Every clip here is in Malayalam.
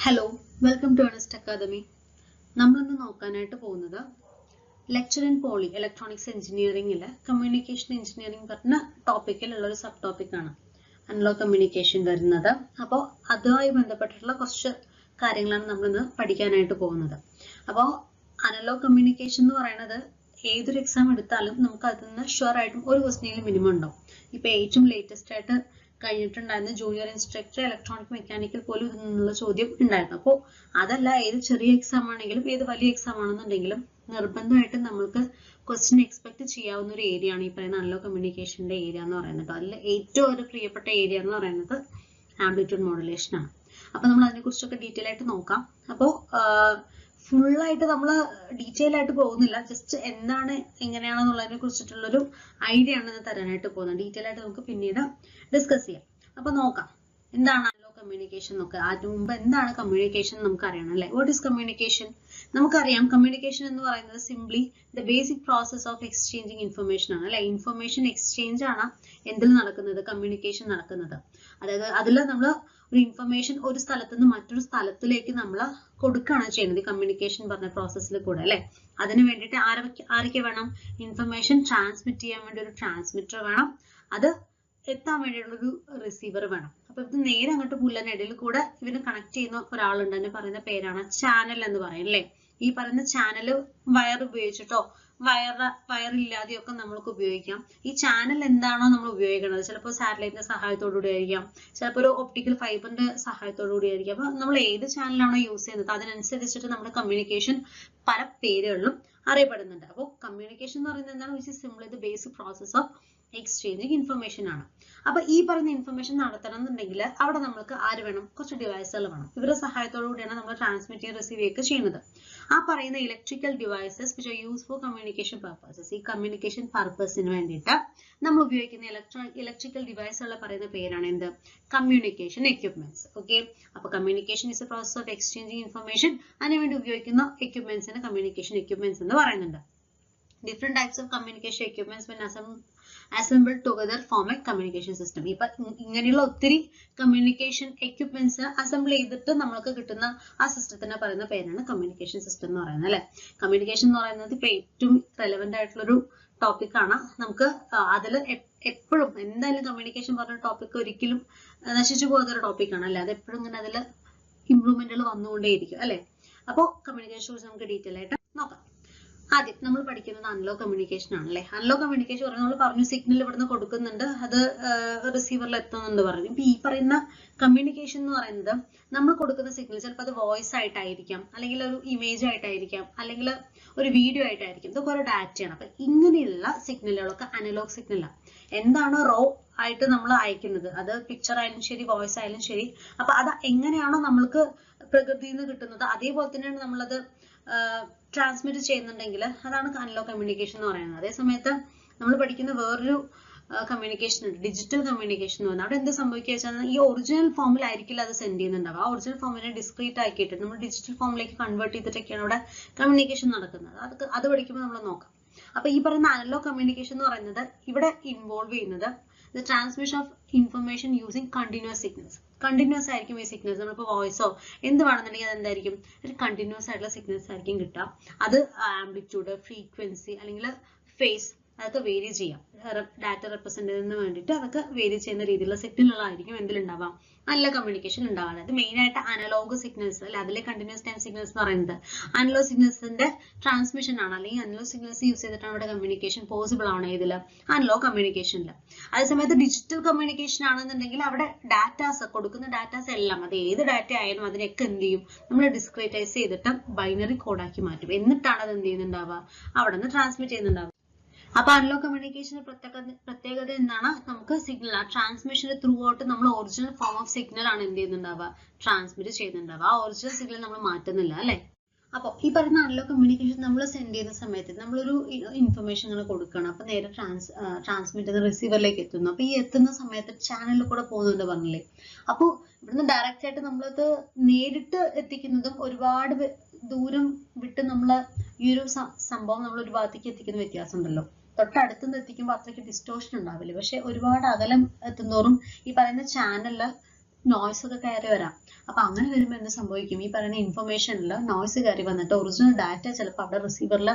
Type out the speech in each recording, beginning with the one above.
Hello, welcome to Ernest academy. നമ്മളിന്ന് നോക്കാനായിട്ട് പോകുന്നത് ലെക്ചർ ഇൻ പോളി ഇലക്ട്രോണിക്സ് എഞ്ചിനീയറിംഗിലെ കമ്മ്യൂണിക്കേഷൻ എഞ്ചിനീയറിംഗ് പറഞ്ഞ ടോപ്പിക്കിലുള്ള ഒരു സബ് ടോപ്പിക്കാണ് അനലോഗ് കമ്മ്യൂണിക്കേഷൻ വരുന്നത്. അപ്പോൾ അതുമായി ബന്ധപ്പെട്ടിട്ടുള്ള കുറച്ച് കാര്യങ്ങളാണ് നമ്മളിന്ന് പഠിക്കാനായിട്ട് പോകുന്നത്. അപ്പോൾ അനലോഗ് കമ്മ്യൂണിക്കേഷൻ എന്ന് പറയുന്നത് ഏതൊരു എക്സാം എടുത്താലും നമുക്ക് അതിൽ നിന്ന് ഷുവർ ആയിട്ടും ഒരു ക്വസ്റ്റ്യനിൽ മിനിമം ഉണ്ടാവും. ഇപ്പൊ ഏറ്റവും ലേറ്റസ്റ്റ് ആയിട്ട് കഴിഞ്ഞിട്ടുണ്ടായിരുന്ന ജൂനിയർ ഇൻസ്ട്രക്ടർ ഇലക്ട്രോണിക് മെക്കാനിക്കൽ പോലും ഇതിൽ നിന്നുള്ള ചോദ്യം ഉണ്ടായിരുന്നു. അപ്പോൾ അതല്ല, ഏത് ചെറിയ എക്സാം ആണെങ്കിലും ഏത് വലിയ എക്സാം ആണെന്നുണ്ടെങ്കിലും നിർബന്ധമായിട്ടും നമ്മൾക്ക് ക്വസ്റ്റ്യൻ എക്സ്പെക്ട് ചെയ്യാവുന്ന ഒരു ഏരിയ ആണ് ഈ പറയുന്ന അനലോഗ് കമ്മ്യൂണിക്കേഷന്റെ ഏരിയ എന്ന് പറയുന്നത്. അതിൽ ഏറ്റവും ഒരു പ്രിയപ്പെട്ട ഏരിയ എന്ന് പറയുന്നത് ആംപ്ലിറ്റ്യൂഡ് മോഡുലേഷൻ ആണ്. അപ്പൊ നമ്മൾ അതിനെ കുറിച്ചൊക്കെ ഡീറ്റെയിൽ ആയിട്ട് നോക്കാം. അപ്പോൾ ഫുള്ളായിട്ട് നമ്മൾ ഡീറ്റെയിൽ ആയിട്ട് പോകുന്നില്ല, ജസ്റ്റ് എന്താണ് എങ്ങനെയാണെന്നുള്ളതിനെ കുറിച്ചിട്ടുള്ളൊരു ഐഡിയ ആണ് ഞാൻ തരാനായിട്ട് പോകുന്നത്. ഡീറ്റെയിൽ ആയിട്ട് നമുക്ക് പിന്നീട് ഡിസ്കസ് ചെയ്യാം. അപ്പൊ നോക്കാം എന്താണ് അനലോഗ് കമ്മ്യൂണിക്കേഷൻ എന്നൊക്കെ. അതിനു മുമ്പ് എന്താണ് കമ്മ്യൂണിക്കേഷൻ നമുക്ക് അറിയണം അല്ലെ. What is communication? നമുക്കറിയാം കമ്മ്യൂണിക്കേഷൻ എന്ന് പറയുന്നത് simply the basic process of exchanging information ആണ് അല്ലെ. ഇൻഫർമേഷൻ എക്സ്ചേഞ്ച് ആണ് എന്തിൽ നടക്കുന്നത്, കമ്മ്യൂണിക്കേഷൻ നടക്കുന്നത്. അതായത് അതിൽ നമ്മൾ ഒരു ഇൻഫർമേഷൻ ഒരു സ്ഥലത്ത് നിന്ന് മറ്റൊരു സ്ഥലത്തിലേക്ക് നമ്മൾ കൊടുക്കുകയാണ് ചെയ്യുന്നത് കമ്മ്യൂണിക്കേഷൻ പറഞ്ഞ പ്രോസസ്സിൽ കൂടെ അല്ലെ. അതിന് വേണ്ടിയിട്ട് ആരൊക്കെ വേണം? ഇൻഫർമേഷൻ ട്രാൻസ്മിറ്റ് ചെയ്യാൻ വേണ്ടി ഒരു ട്രാൻസ്മിറ്റർ വേണം, അത് എത്താൻ വേണ്ടിയിട്ടുള്ളൊരു റിസീവർ വേണം. അപ്പൊ ഇത് നേരെ അങ്ങോട്ട് പുല്ലന്റെ ഇടയിൽ കൂടെ ഇവന് കണക്ട് ചെയ്യുന്ന ഒരാളുണ്ട്, അതിന് പറയുന്ന പേരാണ് ചാനൽ എന്ന് പറയും അല്ലെ. ഈ പറയുന്ന ചാനൽ വയർ ഉപയോഗിച്ചിട്ടോ വയറില്ലാതെയോ ഒക്കെ നമ്മൾക്ക് ഉപയോഗിക്കാം. ഈ ചാനൽ എന്താണോ നമ്മൾ ഉപയോഗിക്കുന്നത്, ചിലപ്പോൾ സാറ്റലൈറ്റിന്റെ സഹായത്തോടു കൂടി ആയിരിക്കാം, ചിലപ്പോൾ ഒരു ഒപ്റ്റിക്കൽ ഫൈബറിന്റെ സഹായത്തോടു കൂടി ആയിരിക്കാം. അപ്പൊ നമ്മൾ ഏത് ചാനലാണോ യൂസ് ചെയ്യുന്നത് അതിനനുസരിച്ചിട്ട് നമ്മുടെ കമ്മ്യൂണിക്കേഷൻ പല പേരുകളിലും അറിയപ്പെടുന്നുണ്ട്. അപ്പോൾ കമ്മ്യൂണിക്കേഷൻ എന്ന് പറയുന്നത് എന്താണ്? Which is simply the basic process of exchanging information ആണ്. അപ്പൊ ഈ പറയുന്ന ഇൻഫർമേഷൻ നടത്തണം എന്നുണ്ടെങ്കിൽ അവിടെ നമ്മൾക്ക് ആര് വേണം? കുറച്ച് ഡിവൈസുകൾ വേണം. ഇവരുടെ സഹായത്തോടു കൂടിയാണ് നമ്മൾ ട്രാൻസ്മിറ്റ് ചെയ്യുക റിസീവ് ചെയ്യുക ചെയ്യുന്നത്. ആ പറയുന്ന electrical devices which are use for communication purposes, ഈ കമ്മ്യൂണിക്കേഷൻ പർപ്പസിന് വേണ്ടിയിട്ട് നമ്മൾ ഉപയോഗിക്കുന്ന ഇലക്ട്രിക്കൽ ഡിവൈസുകൾ പറയുന്ന പേരാണ് എന്ത്? Communication equipments. ഓക്കെ, അപ്പൊ communication is A process of exchanging information. അതിനുവേണ്ടി ഉപയോഗിക്കുന്ന എക്യുപ്മെന്റ്സിന് കമ്മ്യൂണിക്കേഷൻ എക്യുപ്മെന്റ്സ് എന്ന് പറയുന്നുണ്ട്. Different types of communication equipments when assembled together form a communication system. ഇപ്പൊ ഇങ്ങനെയുള്ള ഒത്തിരി കമ്മ്യൂണിക്കേഷൻ എക്യുപ്മെന്റ്സ് അസംബിൾ ചെയ്തിട്ട് നമ്മൾക്ക് കിട്ടുന്ന ആ സിസ്റ്റത്തിനെ പറയുന്ന പേരാണ് കമ്മ്യൂണിക്കേഷൻ സിസ്റ്റം എന്ന് പറയുന്നത് അല്ലെ. കമ്മ്യൂണിക്കേഷൻ എന്ന് പറയുന്നത് ഇപ്പൊ ഏറ്റവും റെലവെന്റ് ആയിട്ടുള്ളൊരു ടോപ്പിക്കാണ്. നമുക്ക് അതിൽ എപ്പോഴും എന്തായാലും കമ്മ്യൂണിക്കേഷൻ പറഞ്ഞ ടോപ്പിക് ഒരിക്കലും നശിച്ചു പോകുന്നൊരു ടോപ്പിക്കാണ് അല്ലെ. അത് എപ്പോഴും ഇങ്ങനെ അതിൽ ഇംപ്രൂവ്മെന്റുകൾ വന്നുകൊണ്ടേയിരിക്കും അല്ലെ. അപ്പോൾ കമ്മ്യൂണിക്കേഷൻ കുറിച്ച് നമുക്ക് ഡീറ്റെയിൽ ആയിട്ട് നോക്കാം. ആദ്യം നമ്മൾ പഠിക്കുന്നത് അനലോഗ് കമ്മ്യൂണിക്കേഷൻ ആണല്ലേ. അനലോഗ് കമ്മ്യൂണിക്കേഷൻ പറഞ്ഞാൽ നമ്മൾ പറഞ്ഞു സിഗ്നൽ ഇവിടുന്ന് കൊടുക്കുന്നുണ്ട്, അത് റിസീവറിൽ എത്തുന്നുണ്ട് പറഞ്ഞു. ഇപ്പൊ ഈ പറയുന്ന കമ്മ്യൂണിക്കേഷൻ എന്ന് പറയുന്നത് നമ്മൾ കൊടുക്കുന്ന സിഗ്നൽ ചിലപ്പോൾ അത് വോയിസ് ആയിട്ടായിരിക്കാം, അല്ലെങ്കിൽ ഒരു ഇമേജ് ആയിട്ടായിരിക്കാം, അല്ലെങ്കിൽ ഒരു വീഡിയോ ആയിട്ടായിരിക്കും. ഇതൊക്കെ ഒരു ഡാറ്റയാണ്. അപ്പൊ ഇങ്ങനെയുള്ള സിഗ്നലുകളൊക്കെ അനലോഗ് സിഗ്നലാണ്. എന്താണോ റോ ആയിട്ട് നമ്മൾ അയക്കുന്നത്, അത് പിക്ചർ ആയാലും ശരി വോയിസ് ആയാലും ശരി, അപ്പൊ അത് എങ്ങനെയാണോ നമ്മൾക്ക് പ്രകൃതിയിൽ നിന്ന് കിട്ടുന്നത് അതേപോലെ തന്നെയാണ് നമ്മളത് ട്രാൻസ്മിറ്റ് ചെയ്യുന്നുണ്ടെങ്കിൽ അതാണ് അനലോഗ് കമ്മ്യൂണിക്കേഷൻ എന്ന് പറയുന്നത്. അതേസമയത്ത് നമ്മൾ പഠിക്കുന്ന വേറൊരു കമ്മ്യൂണിക്കേഷൻ ഉണ്ട്, ഡിജിറ്റൽ കമ്മ്യൂണിക്കേഷൻ എന്ന് പറഞ്ഞാൽ അവിടെ എന്ത് സംഭവിക്കുക വെച്ചാൽ ഈ ഒറിജിനൽ ഫോമിലായിരിക്കില്ല അത് സെൻഡ് ചെയ്യുന്നുണ്ടാവുക. ആ ഒറിജിനൽ ഫോമിനെ ഡിസ്ക്രീറ്റ് ആക്കിയിട്ട് നമ്മൾ ഡിജിറ്റൽ ഫോമിലേക്ക് കൺവേർട്ട് ചെയ്തിട്ടൊക്കെയാണ് അവിടെ കമ്മ്യൂണിക്കേഷൻ നടക്കുന്നത്. അത് പഠിക്കുമ്പോൾ നമ്മൾ നോക്കാം. അപ്പൊ ഈ പറയുന്ന അനലോഗ് കമ്മ്യൂണിക്കേഷൻ എന്ന് പറയുന്നത് ഇവിടെ ഇൻവോൾവ് ചെയ്യുന്നത് the transmission of information using continuous signals. Continuous ആയിരിക്കും ഈ സിഗ്നൽസ്. നമ്മളിപ്പോൾ വോയിസോ എന്ത് വേണമെന്നുണ്ടെങ്കിൽ അതെന്തായിരിക്കും, ഒരു കണ്ടിന്യൂസ് ആയിട്ടുള്ള സിഗ്നൽസ് ആയിരിക്കും കിട്ടുക. അത് ആംപ്ലിറ്റ്യൂഡ്, ഫ്രീക്വൻസി അല്ലെങ്കിൽ ഫേസ് അതൊക്കെ വേരി ചെയ്യാം. ഡാറ്റ റെപ്രസെന്റ് ചെയ്യുന്നതിന് വേണ്ടിയിട്ട് അതൊക്കെ വേരി ചെയ്യുന്ന രീതിയിലുള്ള സിഗ്നലുകളായിരിക്കും എന്തിലുണ്ടാവാം, നല്ല കമ്മ്യൂണിക്കേഷൻ ഉണ്ടാവാം. അതായത് മെയിൻ ആയിട്ട് അനലോഗ് സിഗ്നൽസ് അല്ലെ, അതിലെ കണ്ടിന്യൂസ് ടൈം സിഗ്നൽസ് എന്ന് പറയുന്നത് അനലോഗ് സിഗ്നൽസിന്റെ ട്രാൻസ്മിഷൻ ആണ്. അല്ലെങ്കിൽ അനലോഗ് സിഗ്നൽസ് യൂസ് ചെയ്തിട്ടാണ് ഇവിടെ കമ്മ്യൂണിക്കേഷൻ പോസിബിൾ ആണ് ഇതില് അനലോഗ് കമ്മ്യൂണിക്കേഷനിൽ. അതേസമയത്ത് ഡിജിറ്റൽ കമ്മ്യൂണിക്കേഷൻ ആണെന്നുണ്ടെങ്കിൽ അവിടെ ഡാറ്റാസ് കൊടുക്കുന്ന ഡാറ്റാസ് എല്ലാം, അത് ഏത് ഡാറ്റ ആയാലും അതിനൊക്കെ എന്ത് ചെയ്യും, നമ്മൾ ഡിസ്ക്രീറ്റൈസ് ചെയ്തിട്ട് ബൈനറി കോഡാക്കി മാറ്റും. എന്നിട്ടാണ് അത് എന്ത് ചെയ്യുന്നുണ്ടാവുക, അവിടെ നിന്ന് ട്രാൻസ്മിറ്റ് ചെയ്യുന്നുണ്ടാവുക. അപ്പൊ അനലോഗ് കമ്മ്യൂണിക്കേഷന്റെ പ്രത്യേകത എന്താണ്? നമുക്ക് സിഗ്നൽ ട്രാൻസ്മിഷന് ത്രൂ ഔട്ട് നമ്മൾ ഒറിജിനൽ ഫോം ഓഫ് സിഗ്നൽ ആണ് എന്ത് ചെയ്യുന്നുണ്ടാവുക, ട്രാൻസ്മിറ്റ് ചെയ്യുന്നുണ്ടാവുക. ആ ഒറിജിനൽ സിഗ്നൽ നമ്മൾ മാറ്റുന്നില്ല അല്ലെ. അപ്പോൾ ഈ പറയുന്ന അനലോഗ് കമ്മ്യൂണിക്കേഷൻ നമ്മൾ സെൻഡ് ചെയ്യുന്ന സമയത്ത് നമ്മളൊരു ഇൻഫർമേഷൻ കൊടുക്കണം. അപ്പൊ നേരെ ട്രാൻസ്മിറ്റ് ചെയ്ത് റിസീവറിലേക്ക് എത്തുന്നു. അപ്പൊ ഈ എത്തുന്ന സമയത്ത് ചാനലിൽ കൂടെ പോകുന്നുണ്ട് പറഞ്ഞില്ലേ. അപ്പോൾ ഇവിടുന്ന് ഡയറക്റ്റ് ആയിട്ട് നമ്മളത് നേരിട്ട് എത്തിക്കുന്നതും ഒരുപാട് ദൂരം വിട്ട് നമ്മൾ ഈ ഒരു സംഭവം നമ്മൾ ഒരു ഭാഗത്തേക്ക് എത്തിക്കുന്ന വ്യത്യാസം ഉണ്ടല്ലോ. തൊട്ടടുത്തുനിന്ന് എത്തിക്കുമ്പോൾ അത്രയ്ക്ക് ഡിസ്റ്റോർഷൻ ഉണ്ടാവില്ല. പക്ഷെ ഒരുപാട് അകലം എത്തുന്നോറും ഈ പറയുന്ന ചാനലില് നോയ്സ് ഒക്കെ കയറി വരാം. അപ്പൊ അങ്ങനെ വരുമ്പോൾ എന്ത് സംഭവിക്കും? ഈ പറയുന്ന ഇൻഫർമേഷനിൽ നോയ്സ് കയറി വന്നിട്ട് ഒറിജിനൽ ഡാറ്റ ചിലപ്പോൾ അവിടെ റിസീവറിൽ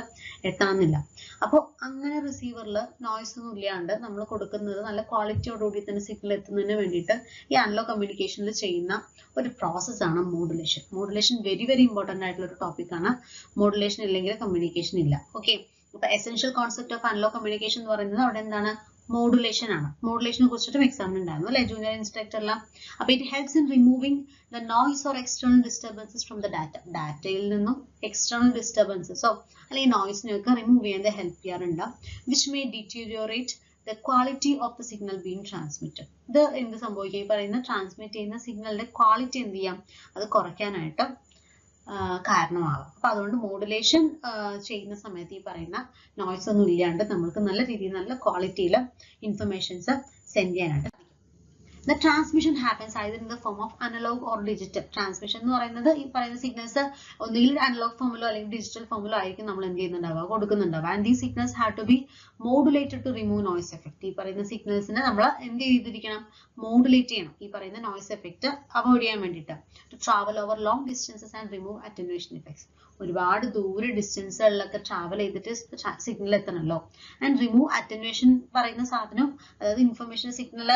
എത്താമെന്നില്ല. അപ്പോൾ അങ്ങനെ റിസീവറിൽ നോയ്സ് ഒന്നും ഇല്ലാണ്ട് നമ്മൾ കൊടുക്കുന്നത് നല്ല ക്വാളിറ്റിയോടുകൂടി തന്നെ സിഗ്നൽ എത്തുന്നതിന് വേണ്ടിയിട്ട് ഈ അനലോഗ് കമ്മ്യൂണിക്കേഷനിൽ ചെയ്യുന്ന ഒരു പ്രോസസ്സാണ് modulation. Modulation very very important ആയിട്ടുള്ള ഒരു ടോപ്പിക്കാണ്. മോഡുലേഷൻ ഇല്ലെങ്കിൽ കമ്മ്യൂണിക്കേഷൻ ഇല്ല. ഓക്കെ, അപ്പൊ essential concept of analogue communication എന്ന് പറയുന്നത് അവിടെ എന്താണ്? മോഡുലേഷൻ ആണ്. മോഡുലേഷനെ കുറിച്ചിട്ടും എക്സാമിന് ഉണ്ടായിരുന്നു അല്ലെ, ജൂനിയർ ഇൻസ്ട്രക്ടറിലാണ്. അപ്പൊ it helps in removing the noise or external disturbances from the data. ഡാറ്റയിൽ നിന്നും എക്സ്റ്റേണൽ ഡിസ്റ്റർബൻസസോ അല്ലെങ്കിൽ നോയ്സിനെയൊക്കെ റിമൂവ് ചെയ്യാൻ ഹെൽപ്പ് ചെയ്യാറുണ്ട്. Which may deteriorate the quality of the signal being transmitted. ഇത് എന്ത് സംഭവിക്കും? ഈ പറയുന്ന ട്രാൻസ്മിറ്റ് ചെയ്യുന്ന സിഗ്നലിന്റെ ക്വാളിറ്റി എന്ത് ചെയ്യാം? അത് കുറയ്ക്കാനായിട്ട് കാരണമാകും. അപ്പൊ അതുകൊണ്ട് മോഡുലേഷൻ ചെയ്യുന്ന സമയത്ത് ഈ പറയുന്ന നോയ്സ് ഒന്നും ഇല്ലാണ്ട് നമുക്ക് നല്ല രീതിയിൽ നല്ല ക്വാളിറ്റിയിൽ ഇൻഫർമേഷൻസ് സെൻഡ് ചെയ്യാനായിട്ട് സാധിക്കും. The transmission happens either in the form of analog or digital. Transmission എന്ന് പറയുന്നത് ഈ പറയുന്ന സിഗ്നൽസ് ഒന്നുകിൽ അനലോഗ് ഫോമിലോ അല്ലെങ്കിൽ ഡിജിറ്റൽ ഫോമിലോ ആയിരിക്കും നമ്മൾ എന്ത് ചെയ്യുന്നുണ്ടാവുക, കൊടുക്കുന്നുണ്ടാവുക. And these signals have to be modulated to remove noise effect. ഈ പറയുന്ന സിഗ്നൽസിനെ നമ്മൾ എന്ത് ചെയ്തിരിക്കണം? മോഡുലേറ്റ് ചെയ്യണം, ഈ പറയുന്ന നോയ്സ് എഫക്ട് അവോയ്ഡ് ചെയ്യാൻ വേണ്ടിയിട്ട്. To travel over long distances and remove attenuation effects. ഒരുപാട് ദൂരെ ഡിസ്റ്റൻസുകളിലൊക്കെ ട്രാവൽ ചെയ്തിട്ട് സിഗ്നൽ എത്തണമല്ലോ. ആൻഡ് റിമൂവ് അറ്റന്വേഷൻ പറയുന്ന സാധനം, അതായത് ഇൻഫർമേഷൻ സിഗ്നൽ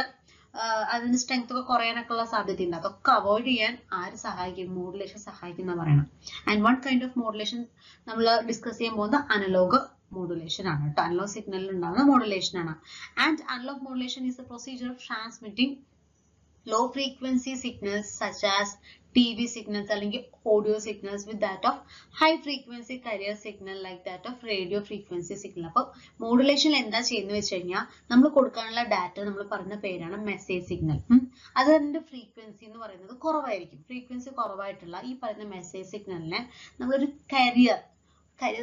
അതിന്റെ സ്ട്രെങ്ത് ഒക്കെ കുറയാനൊക്കെ ഉള്ള സാധ്യതയുണ്ട്. അതൊക്കെ അവോയ്ഡ് ചെയ്യാൻ ആര് സഹായിക്കും? മോഡുലേഷൻ സഹായിക്കുന്ന പറയണം. And one kind of modulation നമ്മൾ ഡിസ്കസ് ചെയ്യാൻ പോകുന്ന അനലോഗ് മോഡുലേഷൻ ആണ് കേട്ടോ. അനലോഗ് സിഗ്നലിൽ ഉണ്ടാകുന്ന മോഡുലേഷൻ ആണ്. And analogue modulation is a procedure of transmitting low frequency signals such as TV signals അല്ലെങ്കിൽ audio signals with that of high frequency carrier signal like that of radio frequency signal. അപ്പോൾ മോഡുലേഷൻ എന്താ ചെയ്യുന്നത് വെച്ച് കഴിഞ്ഞാൽ നമ്മൾ കൊടുക്കാനുള്ള ഡാറ്റ നമ്മൾ പറഞ്ഞ പേരാണ് മെസ്സേജ് സിഗ്നൽ. അതിന്റെ ഫ്രീക്വൻസി എന്ന് പറയുന്നത് കുറവായിരിക്കും. ഫ്രീക്വൻസി കുറവായിട്ടുള്ള ഈ പറയുന്ന മെസ്സേജ് സിഗ്നലിനെ നമ്മളൊരു കരിയർ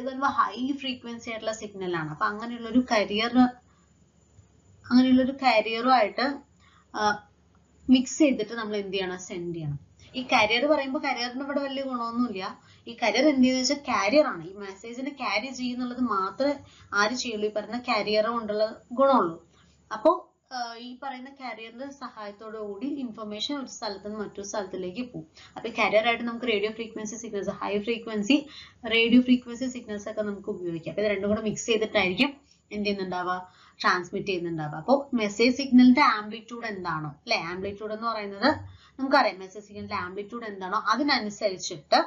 പറയുമ്പോൾ ഹൈ ഫ്രീക്വൻസി ആയിട്ടുള്ള സിഗ്നലാണ്. അപ്പൊ അങ്ങനെയുള്ളൊരു കരിയറുമായിട്ട് മിക്സ് ചെയ്തിട്ട് നമ്മൾ എന്ത് ചെയ്യണം? സെൻഡ് ചെയ്യണം. ഈ കരിയർ പറയുമ്പോൾ കരിയറിന് ഇവിടെ വലിയ ഗുണമൊന്നുമില്ല. ഈ കരിയർ എന്ത് ചെയ്യുന്ന വെച്ചാൽ കാരിയർ ആണ്. ഈ മെസ്സേജിനെ ക്യാരി ചെയ്യുന്നുള്ളത് മാത്രമേ ആര് ചെയ്യുള്ളൂ? ഈ പറയുന്ന കാരിയർ കൊണ്ടുള്ള ഗുണമുള്ളൂ. അപ്പോൾ ഈ പറയുന്ന കാരിയറിന്റെ സഹായത്തോടു കൂടി ഇൻഫർമേഷൻ ഒരു സ്ഥലത്ത് നിന്ന് മറ്റൊരു സ്ഥലത്തിലേക്ക് പോകും. അപ്പൊ കാരിയർ ആയിട്ട് നമുക്ക് radio frequency signals, high frequency radio frequency signals ഒക്കെ നമുക്ക് ഉപയോഗിക്കാം. അപ്പൊ ഇത് രണ്ടും കൂടെ മിക്സ് ചെയ്തിട്ടായിരിക്കും എന്ത് ചെയ്യുന്നുണ്ടാവുക? ട്രാൻസ്മിറ്റ് ചെയ്യുന്നുണ്ടാവുക. അപ്പോൾ മെസ്സേജ് സിഗ്നലിന്റെ ആംപ്ലിറ്റ്യൂഡ് എന്താണോ അല്ലെ, ആംപ്ലിറ്റ്യൂഡ് എന്ന് പറയുന്നത് നമുക്കറിയാം. മെസ്സേജ് സിഗ്നലിന്റെ ആംപ്ലിറ്റ്യൂഡ് എന്താണോ അതിനനുസരിച്ചിട്ട്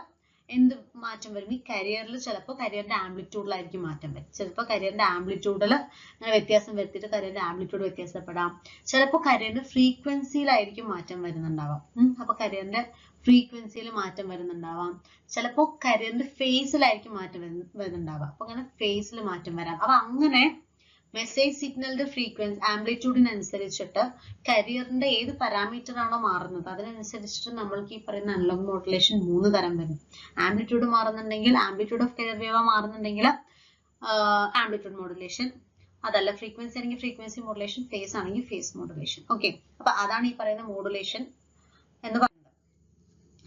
എന്ത് മാറ്റം വരും? ഈ കരിയറിൽ ചിലപ്പോൾ കരിയറിന്റെ ആംപ്ലിറ്റ്യൂഡിലായിരിക്കും മാറ്റം വരും. ചിലപ്പോൾ കരിയറിന്റെ ആംപ്ലിറ്റ്യൂഡിൽ അങ്ങനെ വ്യത്യാസം വരുത്തിയിട്ട് കരിയറിന്റെ ആംപ്ലിറ്റ്യൂഡ് വ്യത്യാസപ്പെടാം. ചിലപ്പോൾ കരിയറിന്റെ ഫ്രീക്വൻസിയിലായിരിക്കും മാറ്റം വരുന്നുണ്ടാവാം. അപ്പൊ കരിയറിന്റെ ഫ്രീക്വൻസിയിൽ മാറ്റം വരുന്നുണ്ടാവാം. ചിലപ്പോൾ കരിയറിന്റെ ഫേസിലായിരിക്കും മാറ്റം വരുന്നുണ്ടാവാം. അപ്പൊ അങ്ങനെ ഫേസിൽ മാറ്റം വരാം. അപ്പൊ അങ്ങനെ മെസ്സേജ് സിഗ്നലിന്റെ ഫ്രീക്വൻസി ആംപ്ലിറ്റ്യൂഡിനനുസരിച്ചിട്ട് കരിയറിന്റെ ഏത് പാരാമീറ്റർ ആണോ മാറുന്നത് അതിനനുസരിച്ചിട്ട് നമ്മൾക്ക് ഈ പറയുന്ന അനലോഗ് മോഡുലേഷൻ 3 തരം വരും. ആംപ്ലിറ്റ്യൂഡ് മാറുന്നുണ്ടെങ്കിൽ, ആംപ്ലിറ്റ്യൂഡ് ഓഫ് കരിയർ വേവ് മാറുന്നുണ്ടെങ്കിൽ ആംപ്ലിറ്റ്യൂഡ് മോഡുലേഷൻ, അതല്ല ഫ്രീക്വൻസി ആണെങ്കിൽ ഫ്രീക്വൻസി മോഡുലേഷൻ, ഫേസ് ആണെങ്കിൽ ഫേസ് മോഡുലേഷൻ. ഓക്കെ, അപ്പൊ അതാണ് ഈ പറയുന്ന മോഡുലേഷൻ എന്ന് പറയുന്നത്.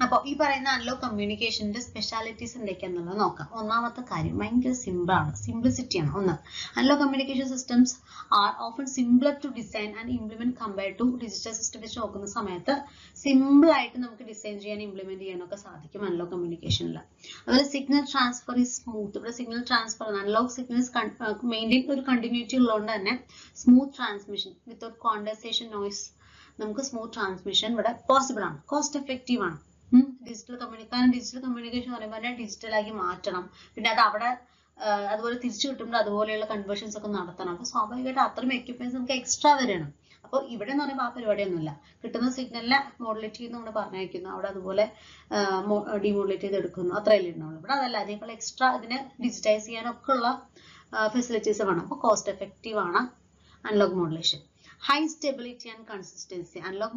അപ്പോൾ ഈ പറയുന്ന അനലോഗ് കമ്മ്യൂണിക്കേഷന്റെ സ്പെഷ്യാലിറ്റീസ് എന്തൊക്കെയാണെന്നുള്ളത് നോക്കാം. ഒന്നാമത്തെ കാര്യം ഭയങ്കര സിമ്പിൾ ആണ്, സിംപ്ലിസിറ്റിയാണ്. ഒന്ന്, analogue communication systems are often simpler to design and implement compared to digital system വെച്ച് നോക്കുന്ന സമയത്ത് സിമ്പിൾ ആയിട്ട് നമുക്ക് ഡിസൈൻ ചെയ്യാൻ ഇംപ്ലിമെന്റ് ചെയ്യാനൊക്കെ സാധിക്കും അനലോഗ് കമ്മ്യൂണിക്കേഷനിൽ. അതുപോലെ സിഗ്നൽ ട്രാൻസ്ഫർ ഈസ് സ്മൂത്ത്. ഇവിടെ signal transfer analogue signals maintain ഒരു കണ്ടിന്യൂറ്റി ഉള്ളതുകൊണ്ട് തന്നെ smooth transmission without quantization noise, നമുക്ക് സ്മൂത്ത് ട്രാൻസ്മിഷൻ ഇവിടെ പോസിബിൾ ആണ്. കോസ്റ്റ് എഫക്റ്റീവ് ആണ്. ഡിജിറ്റൽ കമ്മ്യൂണിക്കേഷൻ പറയുമ്പോൾ ഡിജിറ്റൽ ആക്കി മാറ്റണം, പിന്നെ അത് അവിടെ അതുപോലെ തിരിച്ചു കിട്ടുമ്പോൾ അതുപോലെയുള്ള കൺവേർഷൻസ് ഒക്കെ നടത്തണം. അപ്പൊ സ്വാഭാവികമായിട്ട് അത്രയും എക്യുപ്മെന്റ്സ് നമുക്ക് എക്സ്ട്രാ വരണം. അപ്പോൾ ഇവിടെ എന്ന് പറയുമ്പോൾ ആ പരിപാടിയൊന്നുമില്ല. കിട്ടുന്ന സിഗ്നലിനെ മോഡുലേറ്റ് ചെയ്യുന്ന നമ്മൾ പറഞ്ഞയക്കുന്നു, അവിടെ അതുപോലെ ഡിമോഡുലേറ്റ് ചെയ്ത് എടുക്കുന്നു, അത്രയല്ലേ ഉണ്ടാവുള്ളൂ. ഇവിടെ അതല്ല, അതേപോലെ എക്സ്ട്രാ ഇതിനെ ഡിജിറ്റൈസ് ചെയ്യാനൊക്കെ ഉള്ള ഫെസിലിറ്റീസ് വേണം. അപ്പോൾ കോസ്റ്റ് എഫക്റ്റീവ് ആണ് analogue modulation. High stability and consistency. Analog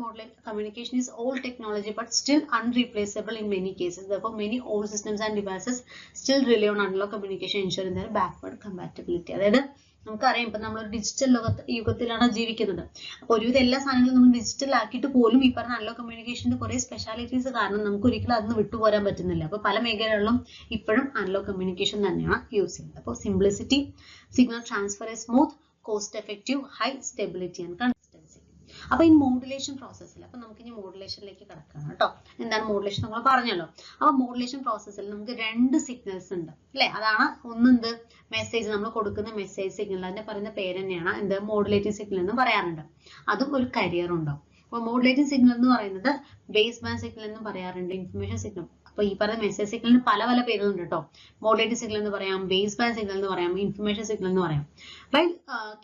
communication is old technology but still unreplaceable in many cases. Therefore, many old systems and devices still rely on analog communication, ensuring their backward compatibility. അതായത് നമുക്കറിയാം, ഇപ്പൊ നമ്മൾ ഡിജിറ്റൽ യുഗത്തിലാണ് ജീവിക്കുന്നത്. അപ്പൊ ഒരുവിധം എല്ലാ സാധനങ്ങളും നമ്മൾ ഡിജിറ്റൽ ആക്കിയിട്ട് പോലും ഈ പറഞ്ഞ അനലോഗ് കമ്മ്യൂണിക്കേഷന്റെ കുറെ സ്പെഷ്യാലിറ്റീസ് കാരണം നമുക്ക് ഒരിക്കലും അതിന് വിട്ടുപോരാൻ പറ്റുന്നില്ല. അപ്പൊ പല മേഖലകളിലും ഇപ്പോഴും അനലോഗ് കമ്മ്യൂണിക്കേഷൻ തന്നെയാണ് യൂസ് ചെയ്യുന്നത്. അപ്പോൾ simplicity, signal transfer smooth, cost effective, high stability and consistency. അപ്പൊ ഈ മോഡുലേഷൻ പ്രോസസ്സിൽ അപ്പൊ നമുക്ക് ഇനി മോഡുലേഷനിലേക്ക് കിടക്കാം കേട്ടോ. എന്താണ് മോഡുലേഷൻ നമ്മൾ പറഞ്ഞല്ലോ. അപ്പൊ മോഡുലേഷൻ പ്രോസസ്സിൽ നമുക്ക് രണ്ട് സിഗ്നൽസ് ഉണ്ട് അല്ലെ. അതാണ് ഒന്നെന്ത് മെസ്സേജ്, നമ്മൾ കൊടുക്കുന്ന മെസ്സേജ് സിഗ്നൽ, അതിന്റെ പറയുന്ന പേര് തന്നെയാണ് എന്ത് മോഡുലേറ്റിംഗ് സിഗ്നൽ എന്ന് പറയാറുണ്ട്. അതും ഒരു കരിയർ ഉണ്ടാവും. അപ്പൊ മോഡുലേറ്റിംഗ് സിഗ്നൽ എന്ന് പറയുന്നത് ബേസ് ബാൻഡ് സിഗ്നൽ എന്നും പറയാറുണ്ട്, ഇൻഫർമേഷൻ സിഗ്നൽ. അപ്പൊ ഈ പറയുന്ന മെസ്സേജ് സിഗ്നലിന് പല പല പേരുകളുണ്ട് കേട്ടോ. മോഡുലേറ്റിംഗ് സിഗ്നൽ എന്ന് പറയാം, ബേസ് ബാൻഡ് സിഗ്നൽ എന്ന് പറയാം, ഇൻഫർമേഷൻ സിഗ്നൽ എന്ന് പറയാം.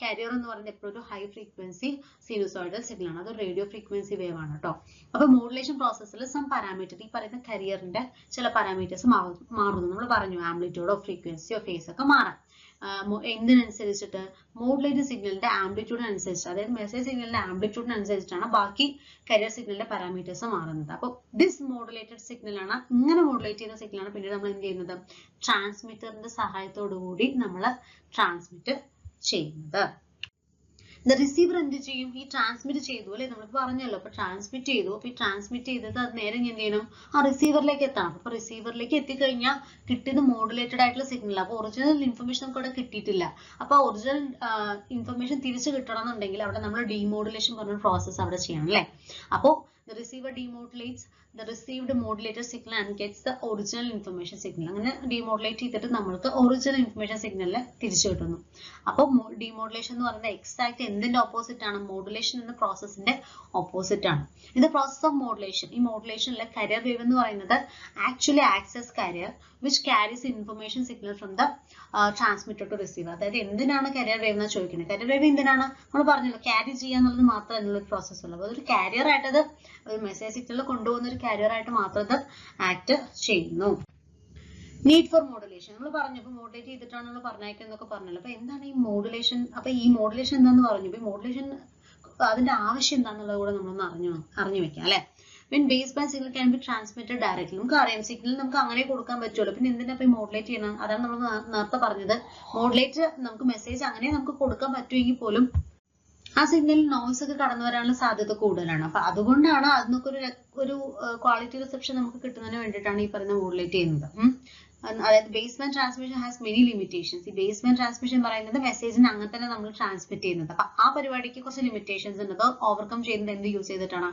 കാരിയർ എന്ന് പറയുന്നത് എപ്പോഴും ഒരു ഹൈ ഫ്രീക്വൻസി സിനുസോയിഡൽ സിഗ്നൽ ആണ്, അത് റേഡിയോ ഫ്രീക്വൻസി വേവ് ആണ് കേട്ടോ. അപ്പൊ മോഡുലേഷൻ പ്രോസസ്സിൽ സം പാരാമീറ്റർ, ഈ പറയുന്ന കരിയറിന്റെ ചില പാരാമീറ്റേഴ്സ് മാറുന്നു. നമ്മൾ പറഞ്ഞു ആംപ്ലിറ്റ്യൂഡോ ഫ്രീക്വൻസിയോ ഫേസ് ഒക്കെ മാറാം. എന്തിനനുസരിച്ചിട്ട്? മോഡുലേറ്റിംഗ് സിഗ്നലിന്റെ ആംപ്ലിറ്റ്യൂഡിനനുസരിച്ച്, അതായത് മെസ്സേജ് സിഗ്നലിന്റെ ആംപ്ലിറ്റ്യൂഡിനനുസരിച്ചിട്ടാണ് ബാക്കി കരിയർ സിഗ്നലിന്റെ പാരാമീറ്റേഴ്സ് മാറുന്നത്. അപ്പോൾ ദിസ് മോഡുലേറ്റഡ് സിഗ്നൽ ആണ്, ഇങ്ങനെ മോഡുലേറ്റ് ചെയ്യുന്ന സിഗ്നൽ ആണ് പിന്നീട് നമ്മൾ എന്ത് ചെയ്യുന്നത്? ട്രാൻസ്മിറ്ററിന്റെ സഹായത്തോടു കൂടി നമ്മൾ ട്രാൻസ്മിറ്റ് ചെയ്യുന്നത്. റിസീവർ എന്ത് ചെയ്യും? ഈ ട്രാൻസ്മിറ്റ് ചെയ്തു അല്ലെ, നമ്മൾ പറഞ്ഞല്ലോ. അപ്പൊ ട്രാൻസ്മിറ്റ് ചെയ്തു. അപ്പൊ ഈ ട്രാൻസ്മിറ്റ് ചെയ്തത് അത് നേരെ എന്ത് ചെയ്യണം? ആ റിസീവറിലേക്ക് എത്തണം. അപ്പൊ റിസീവറിലേക്ക് എത്തിക്കഴിഞ്ഞാൽ കിട്ടിയത് മോഡുലേറ്റഡ് ആയിട്ടുള്ള സിഗ്നൽ. അപ്പൊ ഒറിജിനൽ ഇൻഫർമേഷൻ നമുക്ക് അവിടെ കിട്ടിയിട്ടില്ല. അപ്പൊ ഒറിജിനൽ ഇൻഫർമേഷൻ തിരിച്ചു കിട്ടണം എന്നുണ്ടെങ്കിൽ അവിടെ നമ്മൾ ഡീമോഡുലേഷൻ പറഞ്ഞ പ്രോസസ് അവിടെ ചെയ്യണം അല്ലെ. അപ്പോ the receiver demodulates the received modulated signal and gets the original information signal. അങ്ങനെ demodulate ചെയ്തിട്ട് നമ്മൾക്ക് ഒറിജിനൽ ഇൻഫർമേഷൻ സിഗ്നൽ തിരിച്ചു കിട്ടുന്നു. അപ്പോൾ demodulation എന്ന് പറയുന്നത് എക്സാക്ട് എന്തിന്റെ ഓപ്പോസിറ്റ് ആണ്? മോഡുലേഷൻ എന്ന പ്രോസസ്സിന്റെ ഓപ്പോസിറ്റ് ആണ്. ഇത് പ്രോസസ് ഓഫ് മോഡുലേഷൻ. ഈ മോഡുലേഷനിലെ കരിയർ വേവ് എന്ന് പറയുന്നത് actually access carrier which carries information signal from the transmitter to receiver. അതായത് എന്തിനാണ് കരിയർ വേവ് എന്ന് ചോദിക്കുന്നത്? കരിയർ വേവ് എന്തിനാണ്? നമ്മൾ പറഞ്ഞല്ലോ, ക്യാരി ചെയ്യാന്നുള്ളത് മാത്രം അതിനുള്ള പ്രോസസ് ഉള്ളത്. അതൊരു കാരിയർ ആയിട്ടത് ഒരു മെസ്സേജ് സിഗ്നൽ കൊണ്ടുപോകുന്ന ഒരു കാരിയർ ആയിട്ട് മാത്രം അത് ആക്ട് ചെയ്യുന്നു. നീഡ് ഫോർ മോഡുലേഷൻ നമ്മൾ പറഞ്ഞു. അപ്പൊ മോഡുലേറ്റ് ചെയ്തിട്ടാണ് നമ്മൾ പറഞ്ഞേക്കുന്നൊക്കെ പറഞ്ഞല്ലോ. അപ്പൊ എന്താണ് ഈ മോഡുലേഷൻ? അപ്പൊ ഈ മോഡുലേഷൻ എന്താന്ന് പറഞ്ഞു. ഇപ്പൊ മോഡുലേഷൻ അതിന്റെ ആവശ്യം എന്താണെന്നുള്ളത് കൂടെ നമ്മളൊന്ന് അറിഞ്ഞു വെക്കാം അല്ലെ. When baseband signal can be transmitted directly. നമുക്ക് അറിയാം സിഗ്നൽ നമുക്ക് അങ്ങനെ കൊടുക്കാൻ പറ്റുമല്ലോ. പിന്നെ എന്തിനാ ഇപ്പൊ മോഡുലേറ്റ് ചെയ്യണം? അതാണ് നമ്മൾ നേരത്തെ പറഞ്ഞത്. മോഡുലേറ്റ് നമുക്ക് മെസ്സേജ് അങ്ങനെ നമുക്ക് കൊടുക്കാൻ പറ്റുമെങ്കിൽ പോലും ആ സിഗ്നലിൽ നോയ്സ് ഒക്കെ കടന്നു വരാനുള്ള സാധ്യത കൂടുതലാണ്. അപ്പൊ അതുകൊണ്ടാണ് അതിനൊക്കെ ഒരു ക്വാളിറ്റി റിസപ്ഷൻ നമുക്ക് കിട്ടുന്നതിന് വേണ്ടിയിട്ടാണ് ഈ പറയുന്ന മോഡുലേറ്റ് ചെയ്യുന്നത്. അതായത് baseband transmission has many limitations. ഈ ബേസ്ബാൻഡ് ട്രാൻസ്മിഷൻ പറയുന്നത് മെസ്സേജിന് അങ്ങനെ തന്നെ നമ്മൾ ട്രാൻസ്മിറ്റ് ചെയ്യുന്നത്. അപ്പൊ ആ പരിപാടിക്ക് കുറച്ച് ലിമിറ്റേഷൻസ് ഉണ്ട്. അത് ഓവർകം ചെയ്യുന്നത് എന്ത് യൂസ് ചെയ്തിട്ടാണ്?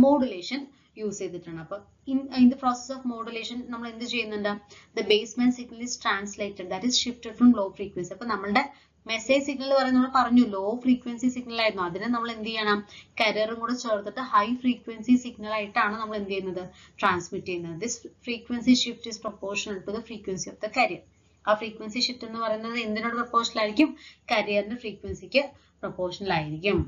മോഡുലേഷൻ യൂസ് ചെയ്തിട്ടാണ്. അപ്പൊ in the process of modulation നമ്മൾ എന്ത് ചെയ്യുന്നുണ്ട്? The baseband signal is translated, that is shifted from low frequency. അപ്പൊ നമ്മളുടെ മെസ്സേജ് സിഗ്നൽ പറയുന്നത് നമ്മൾ പറഞ്ഞു ലോ ഫ്രീക്വൻസി സിഗ്നൽ ആയിരുന്നു. അതിനെ നമ്മൾ എന്ത് ചെയ്യണം? കരിയറും കൂടെ ചേർത്തിട്ട് ഹൈ ഫ്രീക്വൻസി സിഗ്നൽ ആയിട്ടാണ് നമ്മൾ എന്ത് ചെയ്യുന്നത്? ട്രാൻസ്മിറ്റ് ചെയ്യുന്നത്. This frequency shift is proportional to the frequency of the carrier. ആ ഫ്രീക്വൻസി ഷിഫ്റ്റ് എന്ന് പറയുന്നത് എന്തിനോട് പ്രൊപ്പോർഷണൽ ആയിരിക്കും? കരിയറിന്റെ ഫ്രീക്വൻസിക്ക് പ്രൊപ്പോർഷണൽ ആയിരിക്കും.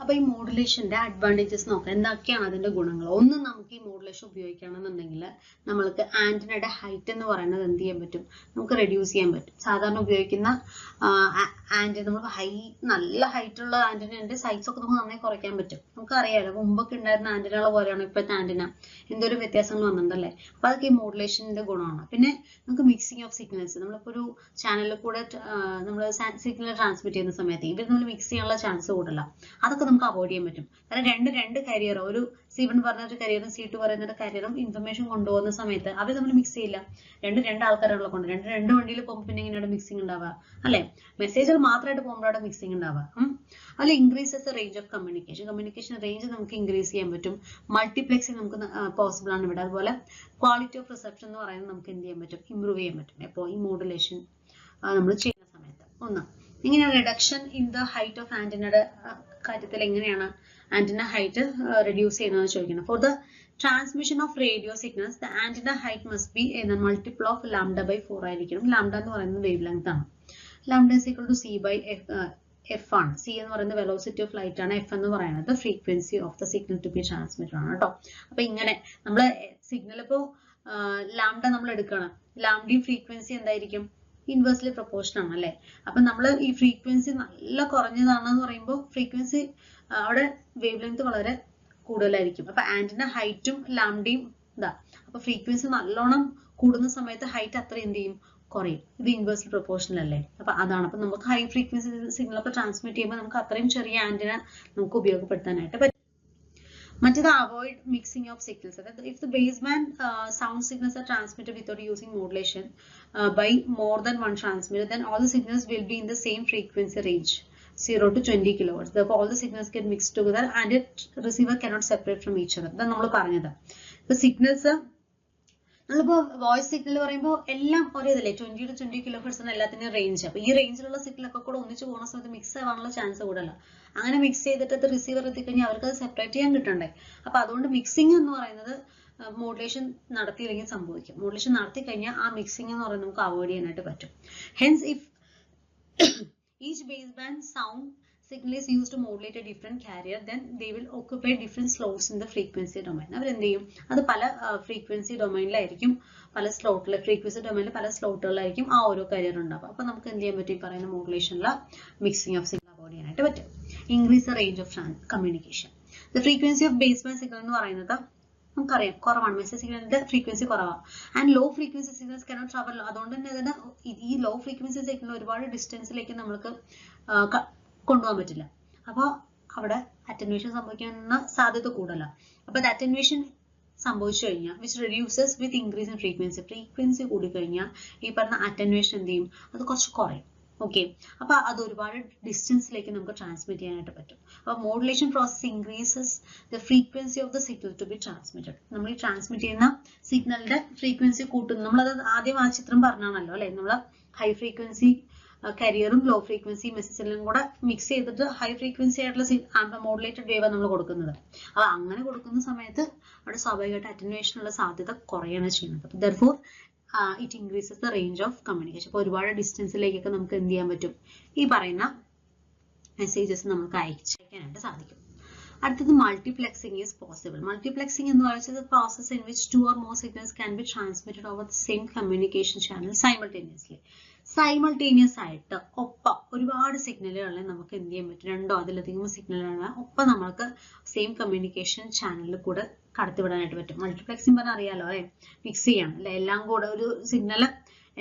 അപ്പൊ ഈ മോഡുലേഷന്റെ അഡ്വാൻറ്റേജസ് നോക്കാം. എന്തൊക്കെയാണ് അതിന്റെ ഗുണങ്ങൾ? ഒന്ന്, നമുക്ക് ഈ മോഡുലേഷൻ ഉപയോഗിക്കണമെന്നുണ്ടെങ്കിൽ നമ്മൾക്ക് ആന്റിനയുടെ ഹൈറ്റ് എന്ന് പറയുന്നത് എന്ത് ചെയ്യാൻ പറ്റും? നമുക്ക് റെഡ്യൂസ് ചെയ്യാൻ പറ്റും. സാധാരണ ഉപയോഗിക്കുന്ന ആന്റിന നമ്മൾ നല്ല ഹൈറ്റ് ഉള്ള ആന്റിനയുടെ സൈസ് ഒക്കെ നമുക്ക് നന്നായി കുറയ്ക്കാൻ പറ്റും. നമുക്ക് അറിയാലോ, മുമ്പൊക്കെ ഉണ്ടായിരുന്ന ആന്റിനകളെ പോലെയാണ് ഇപ്പോഴത്തെ ആന്റിന. എന്തോരം വ്യത്യാസങ്ങൾ വന്നിട്ടുണ്ടല്ലേ. അപ്പൊ അതൊക്കെ ഈ മോഡുലേഷന്റെ ഗുണമാണ്. പിന്നെ നമുക്ക് മിക്സിംഗ് ഓഫ് സിഗ്നൽസ്. നമ്മളിപ്പോ ഒരു ചാനലിൽ കൂടെ നമ്മൾ സിഗ്നൽ ട്രാൻസ്മിറ്റ് ചെയ്യുന്ന സമയത്ത് ഇവർ നമ്മൾ മിക്സ് ചെയ്യാനുള്ള ചാൻസ് കൂടുതല. അതൊക്കെ നമുക്ക് അവോയ്ഡ് ചെയ്യാൻ പറ്റും. കാരണം രണ്ട് കരിയർ, ഒരു C1 പറഞ്ഞ ഒരു കരിയറും C2 പറയുന്ന കരിയറും ഇൻഫർമേഷൻ കൊണ്ടുപോകുന്ന സമയത്ത് അവർ നമ്മൾ മിക്സ് ചെയ്യില്ല. രണ്ട് ആൾക്കാരുള്ള കൊണ്ട് രണ്ട് വണ്ടിയിൽ പോകുമ്പോൾ പിന്നെ എങ്ങനെയാണ് മിക്സിംഗ് ഉണ്ടാവുക അല്ലെ? മെസ്സേജുകൾ മാത്രമായിട്ട് പോകുമ്പോഴാണ് മിക്സിംഗ് ഉണ്ടാവുക. അതിൽ increases range of communication range നമുക്ക് ഇൻക്രീസ് ചെയ്യാൻ പറ്റും. മൾട്ടിപ്ലെക്സിംഗ് നമുക്ക് പോസിബിൾ ആണ് ഇവിടെ. അതുപോലെ ക്വാളിറ്റി ഓഫ് റിസപ്ഷൻ എന്ന് പറയുന്നത് നമുക്ക് എന്ത് ചെയ്യാൻ പറ്റും? ഇംപ്രൂവ് ചെയ്യാൻ പറ്റും. എപ്പോൾ ഈ മോഡുലേഷൻ നമ്മൾ ചെയ്യുന്ന സമയത്ത്. ഒന്ന്, ഇങ്ങനെയാണ് reduction in the height of ആന്റിനയുടെ കാര്യത്തിൽ എങ്ങനെയാണ് ആന്റിന ഹൈറ്റ് റെഡ്യൂസ് ചെയ്യുന്നത് ചോദിക്കുന്നത്. For the transmission of radio signals the antenna height must be എന്ന മൾട്ടിപ്പിൾ ഓഫ് λ/4 ആയിരിക്കണം. λ എന്ന് പറയുന്നത് വേവ് ലെങ്ത് ആണ്. λ is equal to c/f ആണ്. c എന്ന് പറയുന്നത് വെലോസിറ്റി ഓഫ് ലൈറ്റ് ആണ്. f എന്ന് പറയുന്നത് frequency of the signal to be transmitted ആണ് കേട്ടോ. അപ്പൊ ഇങ്ങനെ നമ്മള് സിഗ്നൽ ഇപ്പോ λ നമ്മൾ എടുക്കണം. ലാംഡയും ഫ്രീക്വൻസി എന്തായിരിക്കും? ഇൻവേഴ്സ്ലി പ്രൊപ്പോർഷൻ ആണ് അല്ലെ. അപ്പൊ നമ്മൾ ഈ ഫ്രീക്വൻസി നല്ല കുറഞ്ഞതാണെന്ന് പറയുമ്പോൾ ഫ്രീക്വൻസി അവിടെ വേവ് ലെങ്ത് വളരെ കൂടുതലായിരിക്കും. അപ്പൊ ആന്റിന ഹൈറ്റും ലാംഡയും ഇതാ. അപ്പൊ ഫ്രീക്വൻസി നല്ലോണം കൂടുന്ന സമയത്ത് ഹൈറ്റ് അത്ര എന്ത് ചെയ്യും? കുറയും. ഇത് ഇൻവേഴ്സ്ലി പ്രൊപ്പോർഷണൽ അല്ലേ. അപ്പൊ അതാണ്. അപ്പൊ നമുക്ക് ഹൈ ഫ്രീക്വൻസി സിഗ്നൽ ഒക്കെ ട്രാൻസ്മിറ്റ് ചെയ്യുമ്പോൾ നമുക്ക് അത്രയും ചെറിയ ആന്റിന നമുക്ക് ഉപയോഗപ്പെടുത്താനായിട്ട് പറ്റും. മറ്റേത് അവോയ്ഡ് മിക്സിംഗ് ഓഫ് സിഗ്നൽസ്. അതായത് if the baseband sound signals R transmitted without using modulation by more than one transmitter, then all the signals will be in the same frequency range. 0 to 20 kilohertz. Therefore, all the signals get mixed together and it receiver cannot separate from each other. That's നമ്മൾ പറഞ്ഞത്. The signals നമ്മളിപ്പോൾ വോയിസ് സിഗ്നൽ പറയുമ്പോൾ എല്ലാം ഒരേ ഇതല്ലേ 20 to 20 കിലോഹെർട്സ് ആണ് എല്ലാത്തിനും റേഞ്ച്. അപ്പൊ ഈ റേഞ്ചിലുള്ള സിഗ്നലൊക്കെ കൂടെ ഒന്നിച്ച് പോകുന്ന സമയത്ത് മിക്സ് ആവാനുള്ള ചാൻസ് കൂടുതല. അങ്ങനെ മിക്സ് ചെയ്തിട്ട് അത് റിസീവർ എത്തിക്കഴിഞ്ഞാൽ അവർക്ക് അത് സെപ്പറേറ്റ് ചെയ്യാൻ കിട്ടണ്ടേ. അപ്പൊ അതുകൊണ്ട് മിക്സിംഗ് എന്ന് പറയുന്നത് മോഡുലേഷൻ നടത്തിയില്ലെങ്കിൽ സംഭവിക്കും. മോഡുലേഷൻ നടത്തി കഴിഞ്ഞാൽ ആ മിക്സിംഗ് എന്ന് പറയുന്നത് നമുക്ക് അവോയ്ഡ് ചെയ്യാനായിട്ട് പറ്റും. Hence if each base band sound signal is used to modulate a different carrier, then they will occupy different slots in the frequency domain. അവർ എന്ത് ചെയ്യും, അത് പല ഫ്രീക്വൻസി ഡൊമൈനിലായിരിക്കും, പല സ്ലോട്ടിലെ ഫ്രീക്വൻസി ഡൊമൈനിൽ പല സ്ലോട്ടുകളിലായിരിക്കും ആ ഓരോ കാരിയർ ഉണ്ടാവും. അപ്പൊ നമുക്ക് എന്ത് ചെയ്യാൻ പറ്റും, ഈ പറയുന്ന മോഡുലേഷനിലെ മിക്സിംഗ് ഓഫ് സിഗ്നൽ അവോയ്ഡ് ചെയ്യാനായിട്ട് പറ്റും. Increase the range of communication. The frequency of base band signal എന്ന് പറയുന്നത് നമുക്കറിയാം കുറവാണ്, മെസ്സേജ് സിഗ്നലിന്റെ ഫ്രീക്വൻസി കുറവാണ്. And low frequency signals cannot travel. അതുകൊണ്ട് തന്നെ അതിന് ഈ ലോ ഫ്രീക്വൻസി സിഗ്നൽ ഒരുപാട് ഡിസ്റ്റൻസിലേക്ക് നമ്മൾക്ക് കൊണ്ടുപോകാൻ പറ്റില്ല. അപ്പോൾ അവിടെ അറ്റൻവേഷൻ സംഭവിക്കാനുള്ള സാധ്യത കൂടുതലാണ്. അപ്പൊ അത് അറ്റൻവേഷൻ സംഭവിച്ചു കഴിഞ്ഞാൽ which reduces with increase in frequency കൂടി കഴിഞ്ഞാൽ ഈ പറഞ്ഞ അറ്റൻവേഷൻ എന്ത് ചെയ്യും, അത് കുറച്ച് കുറയും. ഓക്കെ, അപ്പൊ അത് ഒരുപാട് ഡിസ്റ്റൻസിലേക്ക് നമുക്ക് ട്രാൻസ്മിറ്റ് ചെയ്യാനായിട്ട് പറ്റും. അപ്പൊ modulation process increases the frequency of the signal to be transmitted. നമ്മൾ ഈ ട്രാൻസ്മിറ്റ് ചെയ്യുന്ന സിഗ്നലിന്റെ ഫ്രീക്വൻസി കൂട്ടുന്നു. നമ്മളത് ആദ്യം ആ ചിത്രം പറഞ്ഞാണല്ലോ അല്ലെ, നമ്മൾ ഹൈ ഫ്രീക്വൻസി കരിയറും ലോ ഫ്രീക്വൻസി മെസ്സേജിലും കൂടെ മിക്സ് ചെയ്തിട്ട് ഹൈ ഫ്രീക്വൻസി ആയിട്ടുള്ള മോഡുലേറ്റഡ് വേവ് നമ്മൾ കൊടുക്കുന്നത്. അപ്പൊ അങ്ങനെ കൊടുക്കുന്ന സമയത്ത് അവിടെ സ്വാഭാവികമായിട്ട് അറ്റൻവേഷനുള്ള സാധ്യത കുറയാണ് ചെയ്യുന്നത്. Therefore it increases the range of communication. അപ്പൊ ഒരുപാട് ഡിസ്റ്റൻസിലേക്കൊക്കെ നമുക്ക് എന്ത് ചെയ്യാൻ പറ്റും, ഈ പറയുന്ന മെസ്സേജസ് നമുക്ക് അയക്കാനായിട്ട് സാധിക്കും. അടുത്തത് മൾട്ടിപ്ലെക്സിംഗ് ഈസ് പോസിബിൾ. മൾട്ടിപ്ലെക്സിംഗ് എന്ന് പറയുന്നത് process in which 2 or more signals can be transmitted over the same communication channel simultaneously. Simultaneous ആയിട്ട് ഒപ്പം ഒരുപാട് സിഗ്നലുകളെ നമുക്ക് എന്ത് ചെയ്യാൻ പറ്റും, 2 or അതിലധികം സിഗ്നലുകളെ ഒപ്പം നമ്മൾക്ക് സെയിം കമ്മ്യൂണിക്കേഷൻ ചാനലിൽ കൂടെ കടത്തിവിടാനായിട്ട് പറ്റും. മൾട്ടിപ്ലെക്സിംഗ് പറഞ്ഞാൽ അറിയാലോ അല്ലെ, മിക്സ് ചെയ്യണം അല്ലെ, എല്ലാം കൂടെ ഒരു സിഗ്നൽ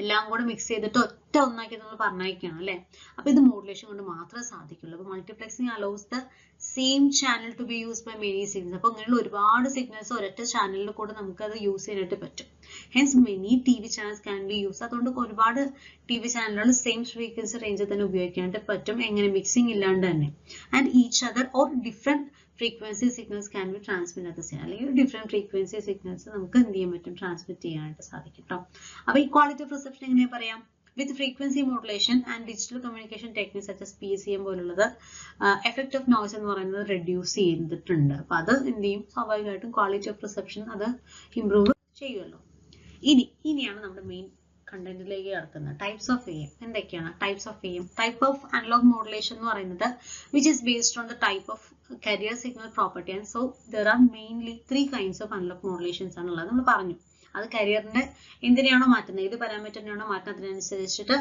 എല്ലാം കൂടെ മിക്സ് ചെയ്തിട്ട് ഒറ്റ ഒന്നാക്കി നമ്മൾ പറഞ്ഞയക്കണം അല്ലെ. അപ്പൊ ഇത് മോഡുലേഷൻ കൊണ്ട് മാത്രമേ സാധിക്കുള്ളൂ. അപ്പൊ multiplexing allows the same channel to be use by many signals. അപ്പൊ അങ്ങനെയുള്ള ഒരുപാട് സിഗ്നൽസ് ഒരൊറ്റ ചാനലിൽ കൂടെ നമുക്ക് അത് യൂസ് ചെയ്യാനായിട്ട് പറ്റും. Hence many TV channels can be use. അതുകൊണ്ട് ഒരുപാട് TV ചാനലുകൾ സെയിം ഫ്രീക്വൻസി റേഞ്ചിൽ തന്നെ ഉപയോഗിക്കാനായിട്ട് പറ്റും. എങ്ങനെ, മിക്സിംഗ് ഇല്ലാണ്ട് തന്നെ. And each other or different frequency signals can be transmit at the same. അല്ലെങ്കിൽ ഡിഫറെന്റ് ഫ്രീക്വൻസി സിഗ്നൽസ് നമുക്ക് എന്ത് ചെയ്യാൻ പറ്റും, ട്രാൻസ്മിറ്റ് ചെയ്യാനായിട്ട് സാധിക്കും കേട്ടോ. അപ്പൊ ഈ ക്വാളിറ്റി ഓഫ് റിസപ്ഷൻ എങ്ങനെ പറയാം, with frequency modulation and digital communication techniques such as PCM പോലുള്ളത് എഫക്ട് ഓഫ് നോയ്സ് എന്ന് പറയുന്നത് റെഡ്യൂസ് ചെയ്തിട്ടുണ്ട്. അപ്പൊ അത് എന്ത് ചെയ്യും, സ്വാഭാവികമായിട്ടും ക്വാളിറ്റി ഓഫ് റിസപ്ഷൻ അത് ഇംപ്രൂവ് ചെയ്യുമല്ലോ. ഇനിയാണ് നമ്മുടെ മെയിൻ കണ്ടന്റിലേക്ക് കിടക്കുന്നത്. ടൈപ്സ് ഓഫ് AM എന്തൊക്കെയാണ്? Types of AM, type of analog modulation എന്ന് പറയുന്നത് which is based on the type of carrier signal property. And so there are mainly 3 kinds of analogue modulations ആണുള്ളത്. നമ്മൾ പറഞ്ഞു അത് കരിയറിന്റെ എന്തിനാണോ മാറ്റുന്നത്, ഏത് പാരാമീറ്ററിനാണോ മാറ്റുന്നത് അതിനനുസരിച്ചിട്ട്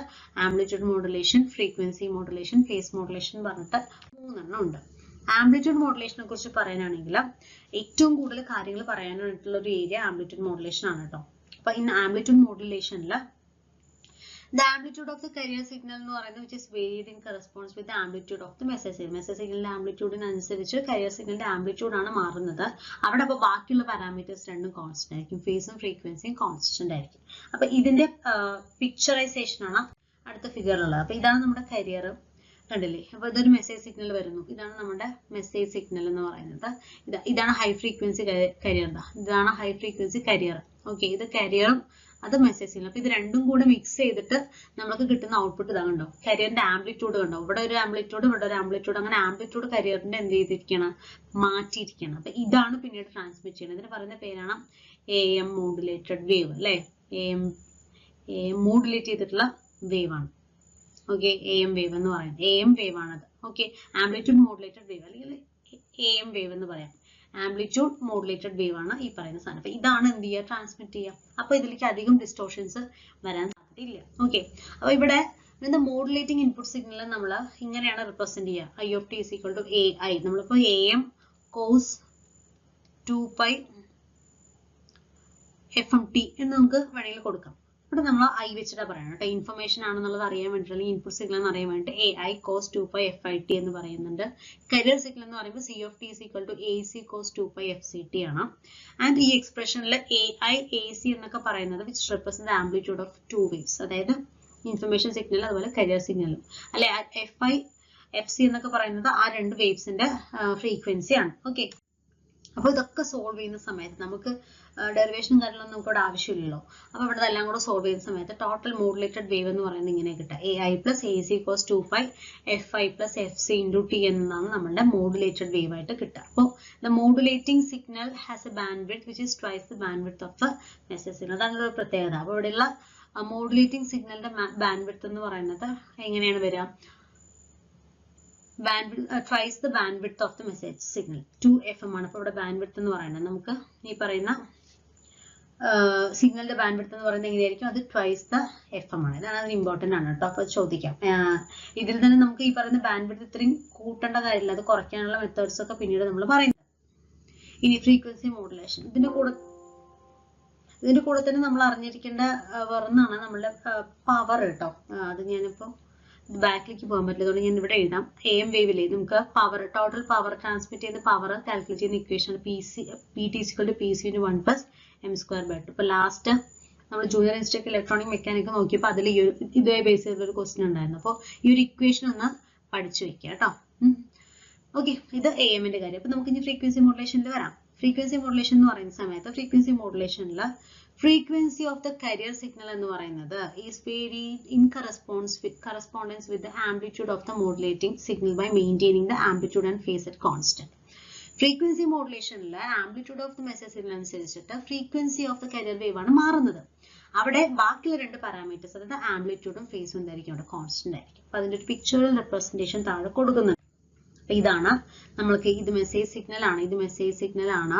amplitude modulation, frequency modulation, face modulation പറഞ്ഞിട്ട് 3 ഉണ്ട്. ആംപ്ലിറ്റ്യൂഡ് മോഡുലേഷനെ കുറിച്ച് പറയാനാണെങ്കിൽ ഏറ്റവും കൂടുതൽ കാര്യങ്ങൾ പറയാനായിട്ടുള്ള ഒരു ഏരിയ ആംപ്ലിറ്റ്യൂഡ് മോഡുലേഷൻ ആണ് കേട്ടോ. അപ്പൊ ഇൻ ആംപ്ലിറ്റ്യൂഡ് മോഡുലേഷനിൽ the amplitude of the carrier signal എന്ന് പറയുന്നത് which is varied in corresponds with the amplitude of the message signal. Message സിഗ്നലിന്റെ ആംപ്ലിറ്റ്യൂഡിനനുസരിച്ച് കരിയർ സിഗ്നലിന്റെ ആംപ്ലിറ്റ്യൂഡ് ആണ് മാറുന്നത്. അവിടെ അപ്പൊ ബാക്കിയുള്ള പാരാമീറ്റേഴ്സ് രണ്ടും കോൺസ്റ്റന്റ് ആയിരിക്കും, ഫേസും ഫ്രീക്വൻസിയും കോൺസ്റ്റന്റ് ആയിരിക്കും. അപ്പൊ ഇതിന്റെ പിക്ചറൈസേഷൻ ആണ് അടുത്ത ഫിഗറിലുള്ളത്. അപ്പൊ ഇതാണ് നമ്മുടെ കരിയർ, കണ്ടില്ലേ. അപ്പൊ ഇതൊരു മെസ്സേജ് സിഗ്നൽ വരുന്നു, ഇതാണ് നമ്മുടെ മെസ്സേജ് സിഗ്നൽ എന്ന് പറയുന്നത്. ഇതാണ് ഹൈ ഫ്രീക്വൻസി കരിയർ, ഇതാണ് ഹൈ ഫ്രീക്വൻസി കരിയർ. ഓക്കെ, ഇത് കരിയറും അത് മെസ്സേജ് സിഗ്നൽ. അപ്പൊ ഇത് രണ്ടും കൂടെ മിക്സ് ചെയ്തിട്ട് നമുക്ക് കിട്ടുന്ന ഔട്ട്പുട്ട് ഇതാ കണ്ടോ, കരിയറിന്റെ ആംപ്ലിറ്റ്യൂഡ് കണ്ടോ, ഇവിടെ ഒരു ആംപ്ലിറ്റ്യൂഡ്, ഇവിടെ ഒരു ആംപ്ലിറ്റ്യൂഡ്, അങ്ങനെ ആംപ്ലിറ്റ്യൂഡ് കരിയറിന്റെ എന്ത് ചെയ്തിരിക്കണം, മാറ്റിയിരിക്കണം. അപ്പൊ ഇതാണ് പിന്നീട് ട്രാൻസ്മിറ്റ് ചെയ്യുന്നത്. ഇതിന് പറയുന്ന പേരാണ് AM മോഡുലേറ്റഡ് വേവ് അല്ലെ. AM മോഡുലേറ്റ് ചെയ്തിട്ടുള്ള വേവ് ആണ്. ഓക്കെ, AM വേവ് എന്ന് പറയുന്നത് AM വേവ് ആണത്. ഓക്കെ, ആംപ്ലിറ്റ്യൂഡ് മോഡുലേറ്റഡ് വേവ് അല്ലെങ്കിൽ AM വേവ് എന്ന് പറയാം. ആംപ്ലിറ്റ്യൂഡ് മോഡുലേറ്റഡ് വേവ് ആണ് ഈ പറയുന്ന സാധനം. അപ്പൊ ഇതാണ് എന്ത് ചെയ്യുക, ട്രാൻസ്മിറ്റ് ചെയ്യുക. അപ്പൊ ഇതിലേക്ക് അധികം ഡിസ്റ്റോർഷൻസ് വരാൻ സാധ്യതയില്ല. ഓക്കെ, അപ്പൊ ഇവിടെ മോഡുലേറ്റിംഗ് ഇൻപുട്ട് സിഗ്നൽ നമ്മൾ ഇങ്ങനെയാണ് റിപ്രസെന്റ് ചെയ്യുക. I of t is equal to AI. നമ്മളിപ്പോ AM cos 2π FMT എന്ന് നമുക്ക് വേണമെങ്കിൽ കൊടുക്കാം. ഇവിടെ നമ്മൾ I വെച്ചിട്ടാ പറയണം കേട്ടോ. ഇൻഫർമേഷൻ ആണെന്നുള്ളത് അറിയാൻ വേണ്ടിയിട്ട്, അല്ലെങ്കിൽ ഇൻപുട്ട് സിഗ്നൽ എന്ന് അറിയാൻ വേണ്ടിയിട്ട് AI cos 2π FIT എന്ന് പറയുന്നുണ്ട്. കരിയർ സിഗ്നൽ എന്ന് പറയുമ്പോൾ C of t is equal to AC cos 2π FCT ആണ്. ആൻഡ് ഈ എക്സ്പ്രഷനിൽ AI AC എന്നൊക്കെ പറയുന്നത് which represent the amplitude of 2 waves, അതായത് ഇൻഫർമേഷൻ സിഗ്നൽ അതുപോലെ കരിയർ സിഗ്നലും അല്ലെ. FI എഫ് സി എന്നൊക്കെ പറയുന്നത് ആ രണ്ട് വേവ്സിന്റെ ഫ്രീക്വൻസി ആണ്. ഓക്കെ, അപ്പോൾ ഇതൊക്കെ സോൾവ് ചെയ്യുന്ന സമയത്ത് നമുക്ക് ഡെറിവേഷനും കാര്യങ്ങളൊന്നും നമുക്ക് ഇവിടെ ആവശ്യമില്ലല്ലോ. അപ്പോൾ ഇവിടെ എല്ലാം കൂടെ സോൾവ് ചെയ്യുന്ന സമയത്ത് ടോട്ടൽ മോഡുലേറ്റഡ് വേവ് എന്ന് പറയുന്നത് ഇങ്ങനെ കിട്ടുക, A I plus A C cos 2π F I plus F C into T എന്നാണ് നമ്മുടെ മോഡുലേറ്റഡ് വേവ് ആയിട്ട് കിട്ടുക. അപ്പോൾ the modulating signal has a bandwidth which is twice the bandwidth of the message signal. അതാണ് ഒരു പ്രത്യേകത. അപ്പോൾ ഇവിടെയുള്ള മോഡുലേറ്റിംഗ് സിഗ്നലിന്റെ ബാൻഡ് വിഡ്ത്ത് എന്ന് പറയുന്നത് എങ്ങനെയാണ് വരിക? twice the bandwidth of the message signal 2fm ആണ്. അപ്പോൾ ഇവിടെ ബാൻഡ്വിഡ്ത്ത് എന്ന് പറയുന്നത് നമുക്ക് ഈ പറയുന്ന സിഗ്നലിന്റെ ബാൻഡ്വിഡ്ത്ത് എന്ന് പറയുന്നത് എങ്ങനെയായിരിക്കും? അത് ട്വൈസ് ദ FM ആണ്. ഇതാണ് അതിന് ഇമ്പോർട്ടന്റ് ആണ് കേട്ടോ. അപ്പോൾ ചോദിക്കാം, ഇതിൽ തന്നെ നമുക്ക് ഈ പറയുന്ന ബാൻഡ്വിഡ്ത്ത് ഇത്രയും കൂട്ടേണ്ട കാര്യമില്ല, അത് കുറയ്ക്കാനുള്ള മെത്തേഡ്സ് ഒക്കെ പിന്നീട് നമ്മൾ പറയുന്നത്. ഇനി ഫ്രീക്വൻസി മോഡുലേഷൻ, ഇതിന്റെ കൂടെ തന്നെ നമ്മൾ അറിഞ്ഞിരിക്കേണ്ട വേറൊന്നാണ് നമ്മളുടെ പവർ കേട്ടോ. അത് ഞാനിപ്പോ ബാക്കിലേക്ക് പോകാൻ പറ്റില്ല, അതുകൊണ്ട് ഞാൻ ഇവിടെ എഴുതാം. AM വേവിലെ നമുക്ക് പവർ, ടോട്ടൽ പവർ ട്രാൻസ്മിറ്റ് ചെയ്ത പവർ കാൽക്കുലേറ്റ് ചെയ്യുന്ന ഇക്വേഷൻ PT = PC × 1 + m²/2. ഇപ്പൊ ലാസ്റ്റ് നമ്മൾ ജൂനിയർ ഇൻസ്റ്റിറ്റ്യൂട്ട് ഇലക്ട്രോണിക് മെക്കാനിക് നോക്കിയപ്പോൾ അതിൽ ഇതേ ബേസ് ചെയ്തുള്ള ഒരു ക്വസ്റ്റ്യൻ ഉണ്ടായിരുന്നു. അപ്പോൾ ഈ ഒരു ഇക്വേഷൻ ഒന്ന് പഠിച്ചു വെക്കുക കേട്ടോ. ഓക്കെ, ഇത് AM-ന്റെ കാര്യം. അപ്പൊ നമുക്ക് ഇനി ഫ്രീക്വൻസി മോഡുലേഷനിൽ വരാം. ഫ്രീക്വൻസി മോഡുലേഷൻ എന്ന് പറയുന്ന സമയത്ത് frequency മോഡുലേഷനിൽ frequency of the carrier signal എന്ന് പറയുന്നത് is varied in correspondence with the amplitude of the modulating signal by maintaining the amplitude and phase at constant. Frequency modulationൽ amplitude of the message signal അനുസരിച്ചിട്ട് frequency of the carrier wave ആണ് മാറുന്നത്. അവിടെ ബാക്കിയുള്ള രണ്ട് പാരാമീറ്റേഴ്സ്, അതായത് ആംപ്ലിറ്റ്യൂഡും ഫേസും എന്തായിരിക്കും? അവിടെ കോൺസ്റ്റന്റ് ആയിരിക്കും. അപ്പൊ അതിന്റെ ഒരു പിക്ചറൽ റെപ്രസെന്റേഷൻ താഴെ കൊടുക്കുന്നുണ്ട്. ഇതാണ് നമ്മൾക്ക്, ഇത് മെസ്സേജ് സിഗ്നൽ ആണ്, ഇത് മെസ്സേജ് സിഗ്നൽ ആണ്,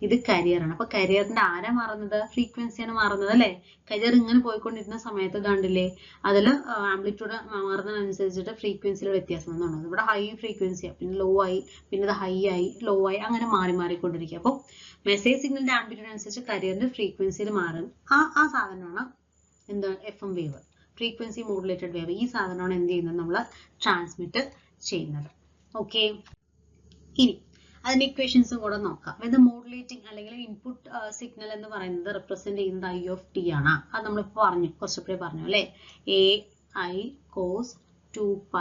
ഇത് കരിയർ ആണ്. അപ്പൊ കരിയറിന്റെ ആരാ മാറുന്നത്? ഫ്രീക്വൻസിയാണ് മാറുന്നത് അല്ലെ. കരിയർ ഇങ്ങനെ പോയിക്കൊണ്ടിരുന്ന സമയത്ത് കണ്ടില്ലേ, അതിൽ ആംപ്ലിറ്റ്യൂഡ് മാറുന്നതിനനുസരിച്ചിട്ട് ഫ്രീക്വൻസിയിൽ വ്യത്യാസം വന്നുണ്ട്. ഇവിടെ ഹൈ ഫ്രീക്വൻസി, പിന്നെ ലോ ആയി, പിന്നെ ഇത് ഹൈ ആയി, ലോ ആയി, അങ്ങനെ മാറിക്കൊണ്ടിരിക്കുക. അപ്പോൾ മെസ്സേജ് സിഗ്നലിന്റെ ആംപ്ലിറ്റ്യൂഡ് അനുസരിച്ച് കരിയറിന്റെ ഫ്രീക്വൻസിയിൽ മാറും. ആ സാധനമാണ് എന്ത്? FM wave, frequency modulated wave. ഈ സാധനമാണ് എന്ത് ചെയ്യുന്നത്? നമ്മൾ ട്രാൻസ്മിറ്റ് ചെയ്യുന്നത്. ഓക്കെ, ഇനി അതിന്റെ ഇക്വേഷൻസും കൂടെ നോക്കാം. ഇത് മോഡുലേറ്റിംഗ് അല്ലെങ്കിൽ ഇൻപുട്ട് സിഗ്നൽ എന്ന് പറയുന്നത് റെപ്രസെന്റ് ചെയ്യുന്നത് I(t) ആണ്. അത് നമ്മളിപ്പോൾ പറഞ്ഞു, കുറച്ചുകൂടെ പറഞ്ഞു അല്ലെ. AI cos 2π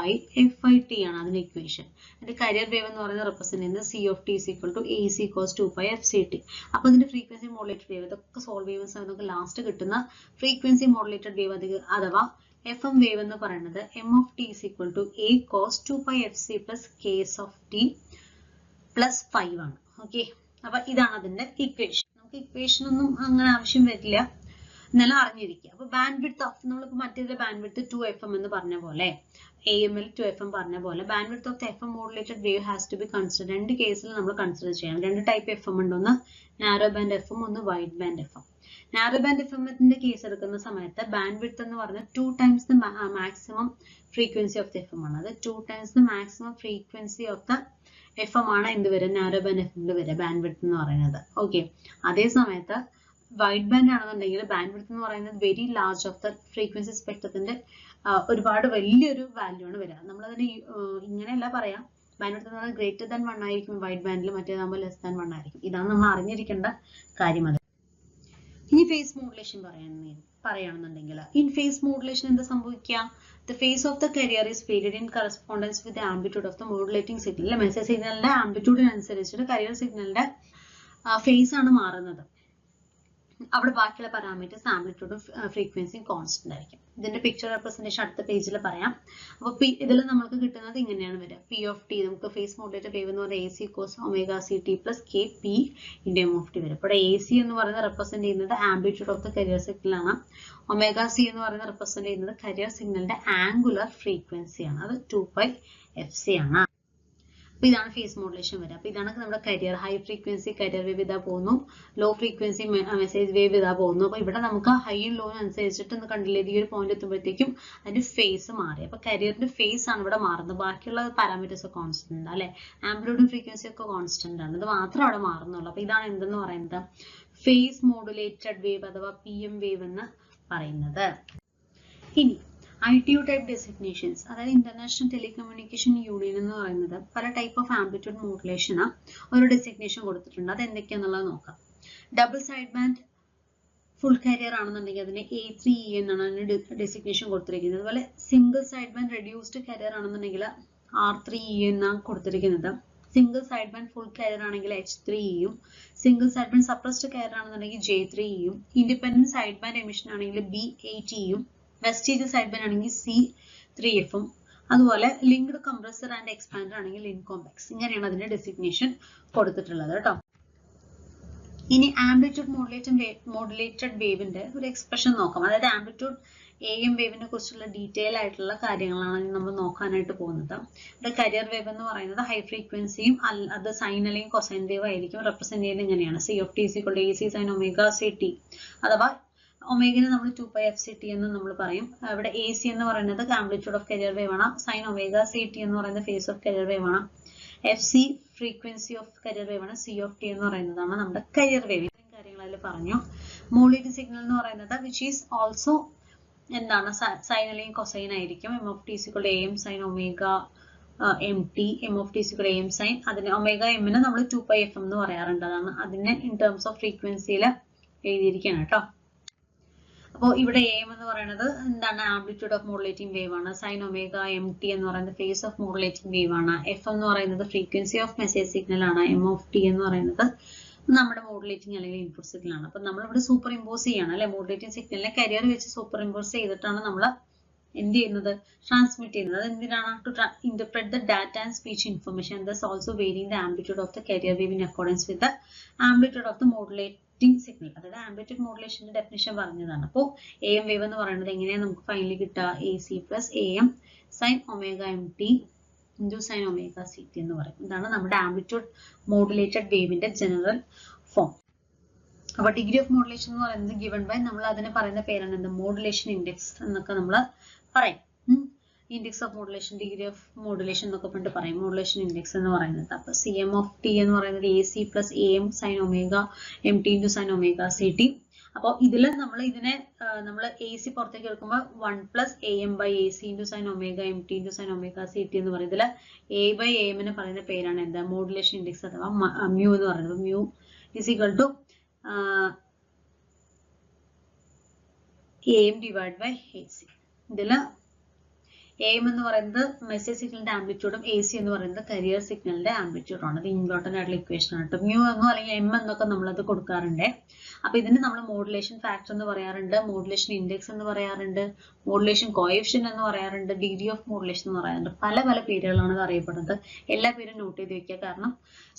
FIT ആണ് അതിന്റെ ഇക്വേഷൻ. അതിന്റെ കരിയർ വേവ് എന്ന് പറയുന്നത് റെപ്രസെന്റ് ചെയ്യുന്നത് CT = AC cos 2π FCT. അപ്പൊ ഇതിന്റെ ഫ്രീക്വൻസി മോഡുലേറ്റഡ് വേവ് ഇതൊക്കെ സോൾവ് ചെയ്യുന്ന സമയത്ത് നമുക്ക് ലാസ്റ്റ് കിട്ടുന്ന ഫ്രീക്വൻസി മോഡുലേറ്റഡ് വേവ് അഥവാ FM വേവ് എന്ന് പറയുന്നത് M(t) = A cos 2π FC + Ks of t + 5 ആണ്. ഓക്കെ, അപ്പൊ ഇതാണ് അതിന്റെ ഇക്വേഷൻ. നമുക്ക് ഇക്വേഷൻ ഒന്നും അങ്ങനെ ആവശ്യം വരില്ല, എന്നാലും അറിഞ്ഞിരിക്കുക. അപ്പൊ ബാൻഡ് വിഡ്ത്ത് ഓഫ്, നമ്മളിപ്പോ മറ്റേതിലെ ബാൻഡ് വിഡ്ത്ത് 2fm എന്ന് പറഞ്ഞ പോലെ, AM-ൽ 2fm പറഞ്ഞ പോലെ bandwidth of the FM modulated wave has to be consider. രണ്ട് കേസിൽ നമ്മൾ കൺസിഡർ ചെയ്യണം. രണ്ട് ടൈപ്പ് FM ഉണ്ട്, ഒന്ന് നാരോ ബാൻഡ് FM, ഒന്ന് wide band FM. Narrow band FM-ന്റെ കേസ് എടുക്കുന്ന സമയത്ത് ബാൻഡ് വിഡ്ത്ത് എന്ന് പറയുന്നത് 2 times the maximum frequency of the FM ആണ്. അത് 2 times the maximum frequency of the FM ആണ് എന്ത് വരെ? നാരോ ബാൻഡ് FM-ൽ വരെ ബാൻഡ് വിഡ്ത്ത് എന്ന് പറയുന്നത്. ഓക്കെ, അതേ സമയത്ത് വൈഡ് ബാൻഡ് ആണെന്നുണ്ടെങ്കിൽ ബാൻഡ് വിഡ്ത്ത് എന്ന് പറയുന്നത് very large of the frequency സ്പെക്ട്രത്തിന്റെ ഒരുപാട് വലിയൊരു വാല്യൂ ആണ് വരിക. നമ്മളതിന് ഇങ്ങനെയല്ല പറയാം, ബാൻഡ് വിഡ്ത്ത് എന്ന് പറയുന്നത് ഗ്രേറ്റർ ദാൻ 1 ആയിരിക്കും വൈഡ് ബാൻഡിൽ, മറ്റേതാകുമ്പോൾ ലെസ് ദാൻ 1 ആയിരിക്കും. ഇതാണ് നമ്മൾ അറിഞ്ഞിരിക്കേണ്ട കാര്യം. അത് ഇനി ഫേസ് മോഡുലേഷൻ പറയുകയാണെന്നുണ്ടെങ്കിൽ, ഇൻ ഫേസ് മോഡുലേഷൻ എന്താ സംഭവിക്കുക? The phase of the carrier is varied in correspondence with the amplitude of the modulating signal. Message സിഗ്നലിന്റെ ആംപ്ലിറ്റ്യൂഡിനനുസരിച്ചിട്ട് കരിയർ സിഗ്നലിന്റെ ഫേസ് ആണ് മാറുന്നത്. അവിടെ ബാക്കിയുള്ള പാരാമീറ്റേഴ്സ് ആംപ്ലിറ്റ്യൂഡും ഫ്രീക്വൻസിയും കോൺസ്റ്റന്റ് ആയിരിക്കും. ഇതിന്റെ പിക്ചർ റെപ്രസെന്റേഷൻ അടുത്ത പേജിൽ പറയാം. അപ്പൊ ഇതിൽ നമുക്ക് കിട്ടുന്നത് ഇങ്ങനെയാണ് വരിക. P(t) നമുക്ക് ഫേസ് മോഡുലേറ്റഡ് വേവ് എന്ന് പറയുന്നത് AC cos ωct + Kp × m(t) വരും. ഇവിടെ AC എന്ന് പറയുന്നത് റെപ്രസെന്റ് ചെയ്യുന്നത് amplitude of the career signal ആണ്. ωc എന്ന് പറയുന്നത് റെപ്രസെന്റ് ചെയ്യുന്നത് കരിയർ സിഗ്നലിന്റെ ആംഗുലർ ഫ്രീക്വൻസി ആണ്. അത് 2π FC ആണ്. അപ്പൊ ഇതാണ് ഫേസ് മോഡുലേഷൻ വരിക. അപ്പൊ ഇതാണ് നമ്മുടെ career. High frequency career wave ഇതാ പോകുന്നു, ലോ ഫ്രീക്വൻസി മെസ്സേജ് വേവ് ഇതാ പോകുന്നു. അപ്പൊ ഇവിടെ നമുക്ക് ഹൈയും ലോയും അനുസരിച്ചിട്ട് ഒന്ന് കണ്ടില്ലേ, ഈ ഒരു പോയിന്റ് എത്തുമ്പോഴത്തേക്കും അതിന്റെ ഫേസ് മാറി. അപ്പൊ കരിയറിന്റെ ഫേസ് ആണ് ഇവിടെ മാറുന്നത്. ബാക്കിയുള്ള പാരാമീറ്റേഴ്സ് കോൺസ്റ്റന്റ് അല്ലെ, ആംപ്ലിറ്റ്യൂഡും ഫ്രീക്വൻസി ഒക്കെ കോൺസ്റ്റന്റ് ആണ്. ഇത് മാത്രം അവിടെ മാറുന്നുള്ളൂ. അപ്പൊ ഇതാണ് എന്തെന്ന് പറയുന്നത്? ഫേസ് മോഡുലേറ്റഡ് വേവ് അഥവാ PM വേവ് എന്ന് പറയുന്നത്. ഇനി ITU ടൈപ്പ് ഡെസിഗ്നേഷൻസ്, അതായത് ഇന്റർനാഷണൽ ടെലികമ്മ്യൂണിക്കേഷൻ യൂണിയൻ എന്ന് പറയുന്നത് പല ടൈപ്പ് ഓഫ് ആംപ്ലിറ്റ്യൂഡ് മോഡുലേഷന് ഒരു ഡെസിഗ്നേഷൻ കൊടുത്തിട്ടുണ്ട്. അത് എന്തൊക്കെയാണെന്നുള്ളത് നോക്കാം. Double side band full carrier ആണെന്നുണ്ടെങ്കിൽ അതിന് A3E എന്നാണ് അതിന് ഡെസിഗ്നേഷൻ കൊടുത്തിരിക്കുന്നത്. അതുപോലെ single side band reduced carrier ആണെന്നുണ്ടെങ്കിൽ R3E എന്നാണ് കൊടുത്തിരിക്കുന്നത്. Single side band full carrier ആണെങ്കിൽ H3E single side band suppressed carrier ആണെന്നുണ്ടെങ്കിൽ J3E independent side band emission ആണെങ്കിൽ B8E വെസ്റ്റീജ് സൈഡ് ബാൻഡ് ആണെങ്കിൽ C3F അതുപോലെ ലിങ്ക്ഡ് കംപ്രസർ ആൻഡ് എക്സ്പാൻഡർ ആണെങ്കിൽ ഇൻകോംപ്ലെക്സ്. ഇങ്ങനെയാണ് അതിന്റെ ഡെസിഗ്നേഷൻ കൊടുത്തിട്ടുള്ളത് കേട്ടോ. ഇനി ആംപ്ലിറ്റ്യൂഡ് മോഡുലേറ്റഡ് വേവിന്റെ ഒരു എക്സ്പ്രഷൻ നോക്കാം. അതായത് ആംപ്ലിറ്റ്യൂഡ് AM വേവിനെ കുറിച്ചുള്ള ഡീറ്റെയിൽ ആയിട്ടുള്ള കാര്യങ്ങളാണ് നമ്മൾ നോക്കാനായിട്ട് പോകുന്നത്. ഇവിടെ കരിയർ വേവ് എന്ന് പറയുന്നത് ഹൈ ഫ്രീക്വൻസിയും അത് സൈൻ അല്ലെങ്കിൽ കൊസൈൻ വേവ് ആയിരിക്കും. റെപ്രസെന്റ് ചെയ്യുന്നത് ഇങ്ങനെയാണ്: CT AC sin omega CT, അഥവാ ഒമേഗനെ നമ്മൾ 2πfct എന്ന് നമ്മൾ പറയും. ഇവിടെ AC എന്ന് പറയുന്നത് ആംപ്ലിറ്റ്യൂഡ് ഓഫ് കരിയർ വേവ് ആണ്. സൈൻ ഒമേഗ CT എന്ന് പറയുന്നത് ഫേസ് ഓഫ് കരിയർ വേവ് ആണ്. FC frequency of carrier wave ആണ്. CT എന്ന് പറയുന്നതാണ് നമ്മുടെ കരിയർ വേവ്. കാര്യങ്ങൾ അതിൽ പറഞ്ഞു. മോഡുലേറ്റഡ് സിഗ്നൽ എന്ന് പറയുന്നത് വിച്ച് ഈസ് ഓൾസോ എന്താണ് സൈൻ അല്ലെങ്കിൽ കൊസൈൻ ആയിരിക്കും. MT AM sin omega MT, MT AM sin, അതിന് ഒമേഗ എമ്മിന് നമ്മൾ 2πf എന്ന് പറയാറുണ്ട്. അതാണ് അതിനെ ഇൻ ടേംസ് ഓഫ് ഫ്രീക്വൻസിയിൽ എഴുതിയിരിക്കുകയാണ് കേട്ടോ. അപ്പോൾ ഇവിടെ AM എന്ന് പറയുന്നത് എന്താണ് ആംപ്ലിറ്റ്യൂഡ് ഓഫ് മോഡുലേറ്റിംഗ് വേവ് ആണ്. സൈൻ ഒമേഗ MT എന്ന് പറയുന്നത് ഫേസ് ഓഫ് മോഡുലേറ്റിംഗ് വേവ് ആണ്. F എന്ന് പറയുന്നത് ഫ്രീക്വൻസി ഓഫ് മെസ്സേജ് സിഗ്നൽ ആണ്. MT എന്ന് പറയുന്നത് നമ്മുടെ മോഡുലേറ്റിംഗ് അല്ലെങ്കിൽ ഇൻപുട്ട് സിഗ്നൽ ആണ്. അപ്പൊ നമ്മളിവിടെ സൂപ്പർ ഇമ്പോസ് ചെയ്യണം അല്ലെ. മോഡുലേറ്റിംഗ് സിഗ്നലിനെ കരിയർ വെച്ച് സൂപ്പർ ഇമ്പോസ് ചെയ്തിട്ടാണ് നമ്മൾ എന്ത് ചെയ്യുന്നത്, ട്രാൻസ്മിറ്റ് ചെയ്യുന്നത്. അത് എന്തിനാണ്? To interpret the data and speech information thus also varying the amplitude of the carrier wave in accordance with the amplitude of the modulating signal. അതായത് ആംപ്ലിറ്റ്യൂഡ് മോഡുലേഷന്റെ ഡെഫിനിഷൻ പറഞ്ഞതാണ്. അപ്പോൾ AM വേവ് എന്ന് പറയുന്നത് എങ്ങനെയാണ് നമുക്ക് ഫൈനലി കിട്ടുക? AC plus AM sin omega MT into sin omega CT എന്ന് പറയും. ഇതാണ് നമ്മുടെ ആംപ്ലിറ്റ്യൂഡ് മോഡുലേറ്റഡ് വേവിന്റെ ജനറൽ ഫോം. അപ്പൊ ഡിഗ്രി ഓഫ് മോഡുലേഷൻ എന്ന് പറയുന്നത് ഗിവൺ ബൈ, നമ്മൾ അതിനെ പറയുന്ന പേരാണ് എന്ത്? മോഡുലേഷൻ ഇൻഡെക്സ് എന്നൊക്കെ നമ്മൾ പറയും. Index of modulation, degree of modulation എന്നൊക്കെ പറഞ്ഞിട്ട് പറയും മോഡുലേഷൻ ഇൻഡെക്സ് എന്ന് പറയുന്നത്. അപ്പൊ CM(T) എന്ന് പറയുന്നത് AC plus AM sin omega MT into sin omega CT. അപ്പോൾ ഇതില് നമ്മൾ ഇതിനെ AC പുറത്തേക്ക് എടുക്കുമ്പോൾ 1 plus AM by AC into sin omega MT into sin omega CT എന്ന് പറയും. ഇതില് A by AM ന് പറയുന്ന പേരാണ് എന്താ? മോഡുലേഷൻ ഇൻഡെക്സ് അഥവാ മ്യൂ എന്ന് പറയുന്നത്. Mu is equal to AM divided by AC. ഇതില് AM എന്ന് പറയുന്നത് മെസ്സേജ് സിഗ്നലിന്റെ ആംപ്ലിറ്റ്യൂഡും AC എന്ന് പറയുന്നത് കരിയർ സിഗ്നലിന്റെ ആംപ്ലിറ്റ്യൂഡാണ്. ഇത് ഇമ്പോർട്ടന്റ് ആയിട്ടുള്ള ഇക്വേഷൻ ആണ്. മ്യൂ എന്നോ അല്ലെങ്കിൽ M എന്നൊക്കെ നമ്മളത് കൊടുക്കാറുണ്ട്. അപ്പൊ ഇതിന് നമ്മൾ മോഡുലേഷൻ ഫാക്ടർ എന്ന് പറയാറുണ്ട്, മോഡുലേഷൻ ഇൻഡെക്സ് എന്ന് പറയാറുണ്ട്, മോഡുലേഷൻ കോഎഫിഷ്യന്റ് എന്ന് പറയാറുണ്ട്, ഡിഗ്രി ഓഫ് മോഡുലേഷൻ എന്ന് പറയാറുണ്ട്. പല പല പേരുകളാണ് ഇത് അറിയപ്പെടുന്നത്. എല്ലാ പേരും നോട്ട് ചെയ്ത് വെക്കുക. കാരണം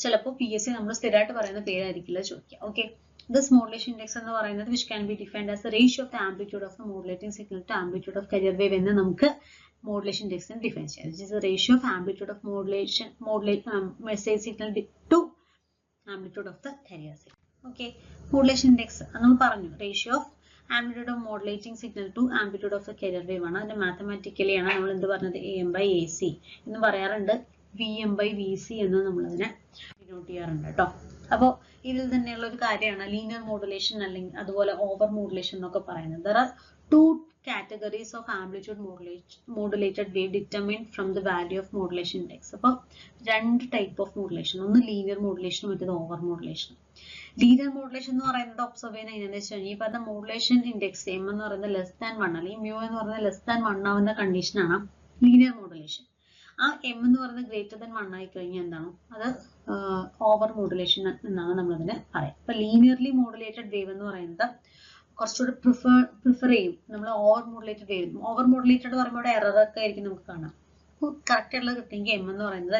ചിലപ്പോൾ PSC നമ്മൾ സ്ഥിരമായിട്ട് പറയുന്ന പേരായിരിക്കില്ല ചോദിക്കുക. ഓക്കെ, this modulation index എന്ന് പറയുന്നത് which can be defined as the ratio of the amplitude of the modulating signal to amplitude of carrier wave എന്ന് നമുക്ക് modulation index നെ ഡിഫൈൻ ചെയ്യാം. This is the ratio of amplitude of message signal to amplitude of the carrier signal. Okay, modulation index നമ്മൾ പറഞ്ഞു ratio of amplitude of modulating signal to amplitude of the carrier wave ആണ്. അതിന്റെ മാത്തമാറ്റിക്കലി ആണ് നമ്മൾ എന്ത് പറഞ്ഞത്? AM by AC എന്ന് പറയാറുണ്ട്. VM by VC എന്ന് നമ്മൾ അതിനെ ഡിനോട്ട് ചെയ്യാറുണ്ട് കേട്ടോ. അപ്പോൾ ഇതിൽ തന്നെയുള്ള ഒരു കാര്യമാണ് ലീനിയർ മോഡുലേഷൻ അല്ലെങ്കിൽ അതുപോലെ ഓവർ മോഡുലേഷൻ എന്നൊക്കെ പറയുന്നത്. There are two categories of amplitude modulated wave determined from the value of modulation index. അപ്പോൾ രണ്ട് ടൈപ്പ് ഓഫ് മോഡുലേഷൻ, ഒന്ന് ലീനിയർ മോഡുലേഷൻ, മറ്റേത് ഓവർ മോഡുലേഷൻ. ലീനിയർ മോഡുലേഷൻ എന്ന് പറയുന്നത് ഒബ്സർവ് ചെയ്യുന്ന എങ്ങനെയാണെന്ന് വെച്ച് കഴിഞ്ഞാൽ ഈ പറഞ്ഞ മോഡുലേഷൻ ഇൻഡെക്സ് M എന്ന് പറയുന്നത് <1 അല്ലെങ്കിൽ മ്യൂ എന്ന് പറയുന്നത് <1 ആവുന്ന കണ്ടീഷനാണ് ലീനിയർ മോഡുലേഷൻ. ആ M എന്ന് പറയുന്നത് >1 ആയി കഴിഞ്ഞാൽ എന്താണ്? അത് ഓവർ മോഡുലേഷൻ എന്നാണ് നമ്മളതിനെ പറയാം. അപ്പൊ ലീനിയർലി മോഡുലേറ്റഡ് വേവ് എന്ന് പറയുന്നത് കുറച്ചുകൂടി പ്രിഫർ ചെയ്യും നമ്മൾ over modulated wave. Over modulated പറയുമ്പോൾ ഇവിടെ എറർ ഒക്കെ ആയിരിക്കും നമുക്ക് കാണാം. കറക്റ്റ് ആയിട്ടുള്ള കിട്ടിയെങ്കിൽ M എന്ന് പറയുന്നത്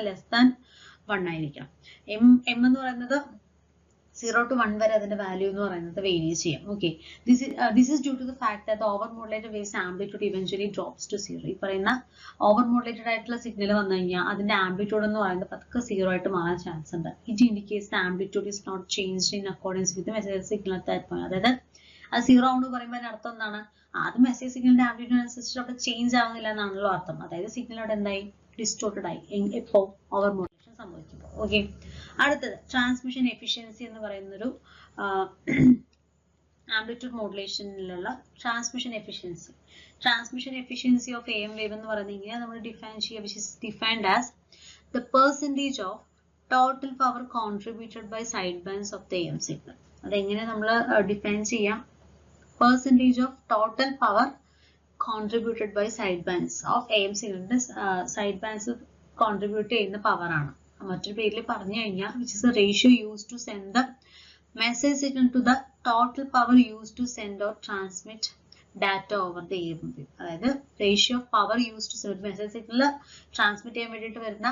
<1 ആയിരിക്കണം. M എന്ന് പറയുന്നത് 0 to 1 വരെ അതിന്റെ വാല്യൂ എന്ന് പറയുന്നത് വേരി ചെയ്യാം. Okay, this is due to the fact that the over modulated waves amplitude eventually drops to 0. ഈ പറയുന്ന ഓവർ മോഡുലേറ്റഡ് ആയിട്ടുള്ള സിഗ്നൽ വന്നു കഴിഞ്ഞാൽ അതിന്റെ ആംപ്ലിറ്റ്യൂഡ് എന്ന് പറയുന്നത് പതുക്കെ 0 ആയിട്ട് മാറാൻ ചാൻസ് ഉണ്ട്. It indicates the amplitude is not changed in accordance with the message signal at that point. അതായത് അത് 0 ആവുന്നു പറയുമ്പോൾ അതിന്റെ അർത്ഥം എന്താണ്? അത് മെസ്സേജ് സിഗ്നലിന്റെ ആംപ്ലിറ്റ്യൂഡ് അനുസരിച്ച് അവിടെ ചേഞ്ച് ആവുന്നില്ല എന്നാണല്ലോ അർത്ഥം. അതായത് സിഗ്നൽ അവിടെ എന്തായി? ഡിസ്റ്റോർട്ടഡ് ആയി എപ്പോ? ഓവർ മോഡുലേഷൻ സംഭവിക്കുമ്പോൾ. ഓക്കെ, അടുത്തത് ട്രാൻസ്മിഷൻ എഫിഷ്യൻസി എന്ന് പറയുന്നൊരു ആംപ്ലിറ്റ്യൂഡ് മോഡുലേഷനിലുള്ള transmission efficiency. Transmission efficiency of AM wave എന്ന് പറയുന്നത് ഇങ്ങനെ നമ്മൾ ഡിഫൈൻ ചെയ്യുക, which is defined as the percentage of total power contributed by sidebands of the AM signal. അതെങ്ങനെ നമ്മൾ ഡിഫൈൻ ചെയ്യാം? percentage of total power contributed by sidebands of AM signal. Sidebands contribute ചെയ്യുന്ന പവറാണ്. മറ്റൊരു പേരിൽ പറഞ്ഞു കഴിഞ്ഞാൽ which is a ratio use to send the message signal to the total power use to send or transmit data over the air. അതായത് ratio of power use to send message signal transmit ചെയ്യാൻ വേണ്ടിയിട്ട് വരുന്ന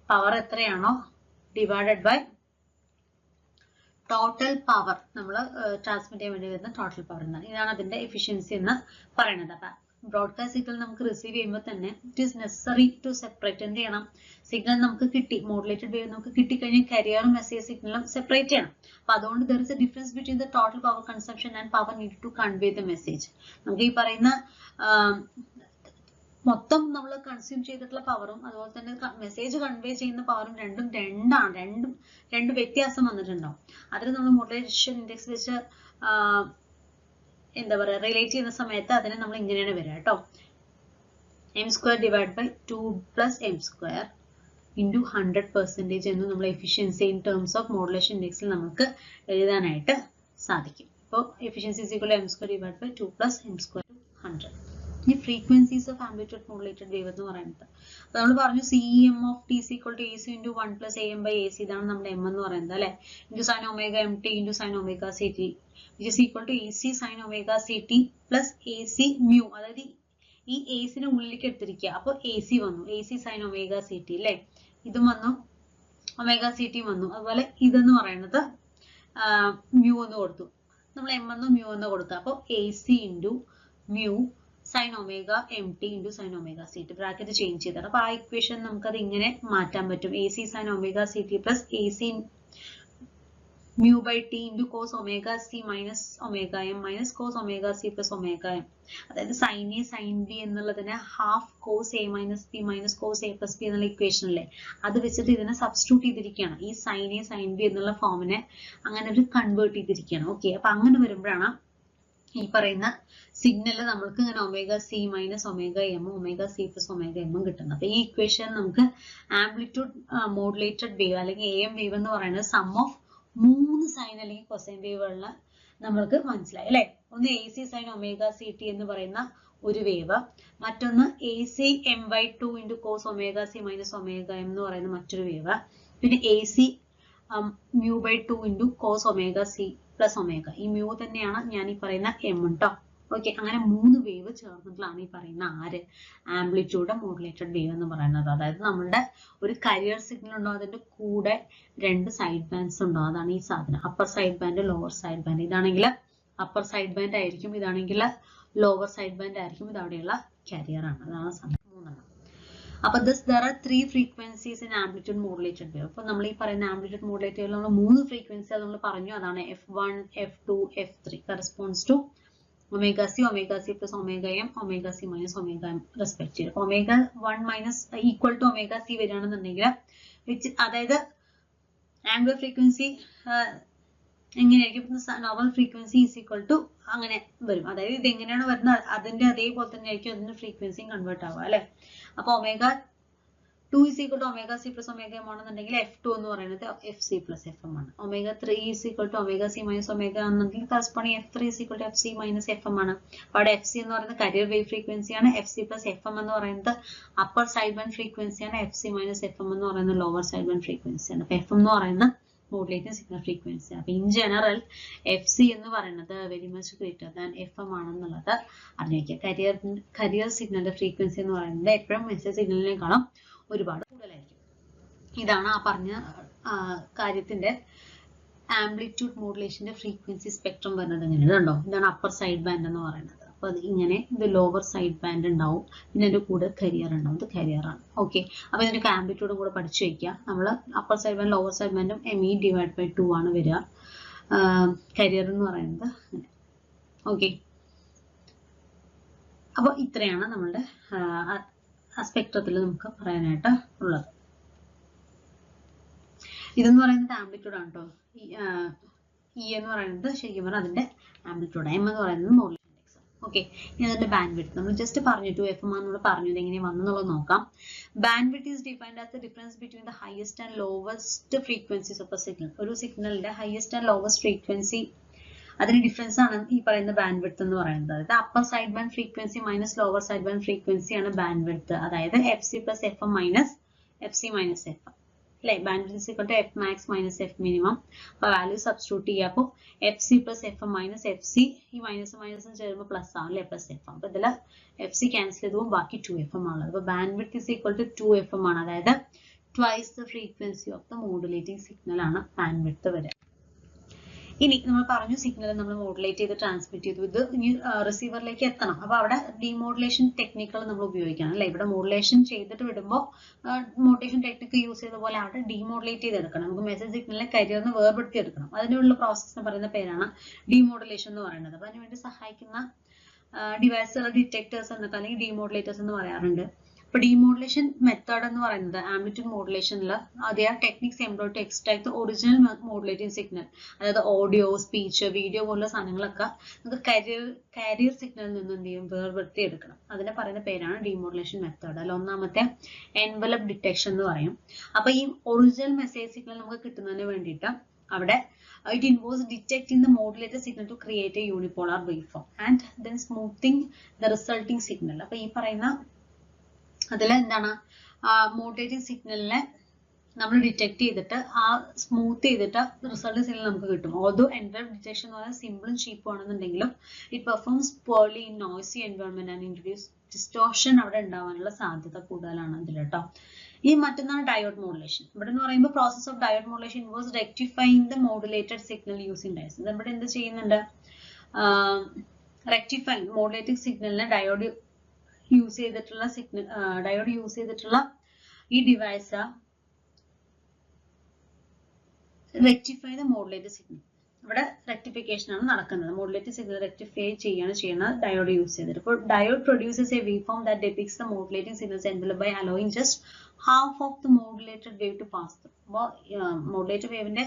പവർ എത്രയാണോ ഡിവൈഡഡ് ബൈ ടോട്ടൽ പവർ, നമ്മൾ ട്രാൻസ്മിറ്റ് ചെയ്യാൻ വേണ്ടി വരുന്ന ടോട്ടൽ പവർ എന്നാണ്. ഇതാണ് അതിന്റെ എഫിഷ്യൻസി എന്ന് പറയുന്നത്. അപ്പൊ ബ്രോഡ്കാസ്റ്റ് സിഗ്നൽ നമുക്ക് റിസീവ് ചെയ്യുമ്പോൾ തന്നെ it is necessary to separate. എന്ത് ചെയ്യണം? സിഗ്നൽ നമുക്ക് കിട്ടി, മോഡുലേറ്റഡ് വേവ് നമുക്ക് കിട്ടിക്കഴിഞ്ഞാൽ കരിയറും മെസ്സേജ് സിഗ്നലും സെപ്പറേറ്റ് ചെയ്യണം. അപ്പൊ അതുകൊണ്ട് there is a difference between the total power consumption and power need to convey the message. നമുക്ക് ഈ പറയുന്ന മൊത്തം നമ്മൾ കൺസ്യൂം ചെയ്തിട്ടുള്ള പവറും അതുപോലെ തന്നെ മെസ്സേജ് കൺവേ ചെയ്യുന്ന പവറും രണ്ട് വ്യത്യാസം വന്നിട്ടുണ്ടാവും. അതിൽ നമ്മൾ മോഡുലേഷൻ ഇൻഡെക്സ് വെച്ച് എന്താ പറയുക റിലേറ്റ് ചെയ്യുന്ന സമയത്ത് അതിനെ നമ്മൾ ഇങ്ങനെയാണ് വരിക കേട്ടോ. m² divide by 2 plus m² into 100% എന്ന് നമ്മൾ efficiency in terms of modulation ഇൻഡെക്സിൽ നമുക്ക് എഴുതാനായിട്ട് സാധിക്കും. ഇപ്പോൾ efficiency is equal to m² divide by 2 plus m² 100. ഈ frequencies of amplitude modulated wave എന്ന് പറയുന്നത് അപ്പൊ നമ്മൾ പറഞ്ഞു CEM ഓഫ് T is equal to AC into 1 plus AM by AC. ഇതാണ് നമ്മുടെ M എന്ന് പറയുന്നത് അല്ലെ. Into sine omega MT into sine omega CT which is equal to AC sine omega CT plus AC mu. അതായത് ഈ AC നെ ഉള്ളിലേക്ക് എടുത്തിരിക്കുക. അപ്പോൾ AC വന്നു, AC സൈൻ ഒമേഗ CT അല്ലെ. ഇതും വന്നു, ഒമേഗ CT വന്നു. അതുപോലെ ഇതെന്ന് പറയുന്നത് mu എന്ന് കൊടുത്തു, നമ്മൾ M എന്ന് mu എന്ന് കൊടുക്കുക. അപ്പോൾ AC into mu sine omega MT into sine omega CT bracket change ചെയ്തത്. അപ്പൊ ആ ഇക്വേഷൻ നമുക്കത് ഇങ്ങനെ മാറ്റാൻ പറ്റും. AC sine omega CT plus AC mu by T into cos omega C minus omega M minus cos omega C plus omega M. അതായത് സൈൻ എ സൈൻ ബി എന്നുള്ളതിനെ half cos A minus B minus cos A plus B എന്നുള്ള ഇക്വേഷൻ അല്ലേ, അത് വെച്ചിട്ട് ഇതിനെ സബ്സ്റ്റിറ്റ്യൂട്ട് ചെയ്തിരിക്കുകയാണ്. ഈ സൈൻ എ സൈൻ ബി എന്നുള്ള ഫോമിനെ അങ്ങനെ ഒരു കൺവേർട്ട് ചെയ്തിരിക്കുകയാണ്. ഓക്കെ, അപ്പൊ അങ്ങനെ വരുമ്പോഴാണ് ഈ പറയുന്ന സിഗ്നൽ നമ്മൾക്ക് ഇങ്ങനെ omega C minus omega M omega C plus omega M കിട്ടുന്നത്. അപ്പൊ ഈ ഇക്വേഷൻ നമുക്ക് ആംപ്ലിറ്റ്യൂഡ് മോഡുലേറ്റഡ് വേവ് അല്ലെങ്കിൽ AM വേവ് എന്ന് പറയുന്നത് സം ഓഫ് 3 സൈൻ അല്ലെങ്കിൽ കൊസൈൻ വേവുകളിൽ നമ്മൾക്ക് മനസ്സിലായി അല്ലെ. ഒന്ന് AC സൈൻ ഒമേഗ CT എന്ന് പറയുന്ന ഒരു വേവ്, മറ്റൊന്ന് AC M/2 into cos omega C minus omega M എന്ന് പറയുന്ന മറ്റൊരു വേവ്, പിന്നെ AC mu by 2 into cos omega C plus omega. ഈ mu തന്നെയാണ് ഞാൻ ഈ പറയുന്ന M കേട്ടോ. ഓക്കെ, അങ്ങനെ 3 വേവ് ചേർന്നിട്ടുള്ളതാണ് ഈ പറയുന്ന ആംപ്ലിറ്റ്യൂഡ് മോഡുലേറ്റഡ് വേവ് എന്ന് പറയുന്നത്. അതായത് നമ്മളുടെ ഒരു കരിയർ സിഗ്നൽ ഉണ്ടോ, അതിന്റെ കൂടെ 2 സൈഡ് ബാൻഡ്സ് ഉണ്ടോ, അതാണ് ഈ സാധനം. Upper side band, lower side band. ഇതാണെങ്കിൽ അപ്പർ സൈഡ് ബാൻഡ് ആയിരിക്കും, ഇതാണെങ്കിൽ ലോവർ സൈഡ് ബാൻഡ് ആയിരിക്കും. ഇത് അവിടെയുള്ള കരിയർ ആണ്. അതാണ് സാധനം 3. അപ്പൊ there are 3 frequencies in amplitude modulated wave. അപ്പൊ നമ്മൾ ഈ പറയുന്ന ആംപ്ലിറ്റ്യൂഡ് മോഡുലേറ്റഡ് വേവ് നമ്മൾ 3 ഫ്രീക്വൻസി നമ്മൾ പറഞ്ഞു. അതാണ് F1, F2, F3 corresponds to omega C plus omega M, omega C minus omega M respectively. omega 1 minus equal to omega C വരികയാണെന്നുണ്ടെങ്കിൽ അതായത് ആംഗുലർ ഫ്രീക്വൻസി എങ്ങനെയായിരിക്കും? Normal frequency is equal to അങ്ങനെ വരും. അതായത് ഇത് എങ്ങനെയാണ് വരുന്നത് അതിന്റെ അതേപോലെ തന്നെ ആയിരിക്കും അതിന്റെ ഫ്രീക്വൻസിയും കൺവേർട്ട് ആവുക അല്ലെ. അപ്പൊ omega 2 is equal to omega C plus omega M ആണെന്നുണ്ടെങ്കിൽ F2 എന്ന് പറയുന്നത് FC plus FM ആണ്. omega 3 is equal to omega C minus omega ആണെന്നുണ്ടെങ്കിൽ corresponding F3 is equal to FC minus FM ആണ്. അവിടെ FC എന്ന് പറയുന്നത് കരിയർ വേവ് ഫ്രീക്വൻസി ആണ്. FC plus FM എന്ന് പറയുന്നത് അപ്പർ സൈഡ് ബാൻഡ് ഫ്രീക്വൻസി ആണ്. FC minus FM എന്ന് പറയുന്നത് ലോവർ സൈഡ് ബാൻഡ് ഫ്രീക്വൻസി ആണ്. അപ്പൊ FM എന്ന് പറയുന്ന മോഡുലേറ്റിംഗ് സിഗ്നൽ ഫ്രീക്വൻസി. അപ്പൊ ഇൻ ജനറൽ FC എന്ന് പറയുന്നത് very much greater than FM ആണെന്നുള്ളത് അറിഞ്ഞിരിക്കുക. കരിയർ സിഗ്നലിന്റെ ഫ്രീക്വൻസി എന്ന് പറയുന്നത് എപ്പോഴും മെസ്സേജ് സിഗ്നലിനേക്കാളും ഒരുപാട് കൂടുതലായിരിക്കും. ഇതാണ് ആ പറഞ്ഞ കാര്യത്തിന്റെ ആംപ്ലിറ്റ്യൂഡ് മോഡുലേഷന്റെ ഫ്രീക്വൻസി സ്പെക്ട്രം വരുന്നത് എങ്ങനെയാണ് കണ്ടോ. ഇതാണ് അപ്പർ സൈഡ് ബാൻഡ് എന്ന് പറയുന്നത്. അപ്പൊ അത് ഇങ്ങനെ ഇത് ലോവർ സൈഡ് ബാൻഡ് ഉണ്ടാവും, പിന്നെ അതിന്റെ കൂടെ കരിയർ ഉണ്ടാവും. ഇത് കരിയർ ആണ്. ഓക്കെ, അപ്പൊ ഇതിന്റെ ആംപ്ലിറ്റ്യൂഡും കൂടെ പഠിച്ചു വയ്ക്കുക. നമ്മൾ upper side band lower side ബാൻഡും ME ഡിവൈഡ് ബൈ 2 ആണ് വരിക. കരിയർ എന്ന് പറയുന്നത് അങ്ങനെ. ഓക്കെ, അപ്പൊ ഇത്രയാണ് നമ്മളുടെ സ്പെക്ട്രത്തിൽ നമുക്ക് പറയാനായിട്ട് ഉള്ളത്. ഇതെന്ന് പറയുന്നത് ആംപ്ലിറ്റ്യൂഡ് ആണ് കേട്ടോ. E എന്ന് പറയുന്നത് ശരിക്കും പറഞ്ഞാൽ അതിന്റെ ആംപ്ലിറ്റ്യൂഡ്. M എന്ന് പറയുന്നത് മോഡുലേഷൻ ഇൻഡെക്സ്. ഓക്കെ, ഇനി അതിന്റെ ബാൻഡ് വിഡ്ത്ത് നമ്മൾ ജസ്റ്റ് പറഞ്ഞു 2FM നമ്മൾ പറഞ്ഞു. ഇത് എങ്ങനെ വന്നെന്നുള്ളത് നോക്കാം. Bandwidth is defined as the difference between the highest and lowest frequencies of a signal. ഒരു സിഗ്നലിന്റെ ഹയസ്റ്റ് ആൻഡ് ലോവസ്റ്റ് ഫ്രീക്വൻസി അതിന് ഡിഫറൻസ് ആണ് ഈ പറയുന്ന ബാൻഡ് വിഡ്ത്ത് എന്ന് പറയുന്നത്. അതായത് upper side band frequency minus lower side band frequency ആണ് ബാൻഡ് വിഡ്ത്ത്. അതായത് FC plus FM minus F C minus F അല്ലെ. Bandwidth is equal to F max minus F minimum. അപ്പൊ വാല്യൂ സബ്സ്റ്റിറ്റ്യൂട്ട് ചെയ്യുക. അപ്പോൾ F C plus F minus F C, ഈ മൈനസ് മൈനസും ചേരുമ്പോൾ പ്ലസ് ആവും അല്ലെ, പ്ലസ് എഫ്. അപ്പൊ ഇതിൽ എഫ് സി ക്യാൻസൽ ചെയ്തു ബാക്കി 2fm ആണുള്ളത്. അപ്പൊ bandwidth is equal to 2fm ആണ്. അതായത് twice the frequency of the modulating signal ആണ് ബാൻഡ്വിഡ്ത്ത് വരിക. ഇനി നമ്മൾ പറഞ്ഞു സിഗ്നൽ നമ്മൾ മോഡുലേറ്റ് ചെയ്ത് ട്രാൻസ്മിറ്റ് ചെയ്തു, ഇത് ഇനി റിസീവറിലേക്ക് എത്തണം. അപ്പൊ അവിടെ ഡീമോഡുലേഷൻ ടെക്നിക്കുകൾ നമ്മൾ ഉപയോഗിക്കണം അല്ലെ. ഇവിടെ മോഡുലേഷൻ ചെയ്തിട്ട് വിടുമ്പോൾ മോഡുലേഷൻ ടെക്നിക്ക് യൂസ് ചെയ്ത പോലെ അവിടെ ഡീമോഡുലേറ്റ് ചെയ്തെടുക്കണം. നമുക്ക് മെസ്സേജ് സിഗ്നലിനെ കരിയർന്ന് വേർപെടുത്തി എടുക്കണം. അതിനുള്ള പ്രോസസ് എന്ന് പറയുന്ന പേരാണ് ഡീമോഡുലേഷൻ എന്ന് പറയുന്നത്. അപ്പൊ അതിനുവേണ്ടി സഹായിക്കുന്ന ഡിവൈസുകൾ ഡിറ്റക്ടേഴ്സ് എന്നൊക്കെ അല്ലെങ്കിൽ ഡീമോഡുലേറ്റേഴ്സ് എന്ന് പറയാറുണ്ട്. ഇപ്പൊ ഡീമോഡുലേഷൻ മെത്തേഡ് എന്ന് പറയുന്നത് ആംപ്ലിറ്റ്യൂഡ് മോഡുലേഷനിൽ അതേ techniques employed to extract original modulating signal, അതായത് ഓഡിയോ, സ്പീച്ച്, വീഡിയോ പോലുള്ള സാധനങ്ങളൊക്കെ നമുക്ക് കാരിയർ സിഗ്നലിൽ നിന്ന് എന്ത് ചെയ്യും, വേർപെടുത്തി എടുക്കണം. അതിനെ പറയുന്ന പേരാണ് ഡീമോഡുലേഷൻ മെത്തേഡ്. അല്ല ഒന്നാമത്തെ എൻവലപ്പ് ഡിറ്റക്ഷൻ എന്ന് പറയും. അപ്പൊ ഈ ഒറിജിനൽ മെസ്സേജ് സിഗ്നൽ നമുക്ക് കിട്ടുന്നതിന് വേണ്ടിയിട്ട് അവിടെ it involves detecting the modulated signal to create a unipolar waveform and then smoothing the resulting signal. അപ്പൊ ഈ പറയുന്ന അതിൽ എന്താണ്, മോഡുലേറ്റിംഗ് സിഗ്നലിനെ നമ്മൾ ഡിറ്റക്ട് ചെയ്തിട്ട് ആ സ്മൂത്ത് ചെയ്തിട്ട് റിസൾട്ടിംഗ് സിഗ്നൽ നമുക്ക് കിട്ടും. ഓൾദോ എൻവലപ്പ് ഡിറ്റക്ഷൻ എന്ന് പറഞ്ഞാൽ സിമ്പിളും ചീപ്പും ആണെന്നുണ്ടെങ്കിലും it performs poorly in noisy environment and introduce distortion അവിടെ ഉണ്ടാവാനുള്ള സാധ്യത കൂടുതലാണ് അതിൽ കേട്ടോ. ഈ മറ്റൊന്നാണ് ഡയോഡ് മോഡുലേഷൻ. ഇവിടെ എന്ന് പറയുമ്പോൾ process of diode modulation involves rectifying the modulated signal using diodes. ഇവിടെ എന്ത് ചെയ്യുന്നുണ്ട്, റെക്ടിഫൈങ് മോഡുലേറ്റിംഗ് സിഗ്നലിനെ ഡയോഡ് യൂസ് ചെയ്തിട്ടുള്ള ഈ device rectify the modulated signal. ഇവിടെ റെക്ടിഫിക്കേഷൻ ആണ് നടക്കുന്നത്. മോഡുലേറ്റഡ് സിഗ്നൽ റെക്ടിഫൈ ചെയ്യുന്നത് ഡയോഡ് യൂസ് ചെയ്തിട്ട്. ഇപ്പോൾ diode produces A wave form that depicts the modulating signals enveloped by allowing just half of the modulated wave to pass through. അപ്പോൾ മോഡുലേറ്റഡ് വേവിന്റെ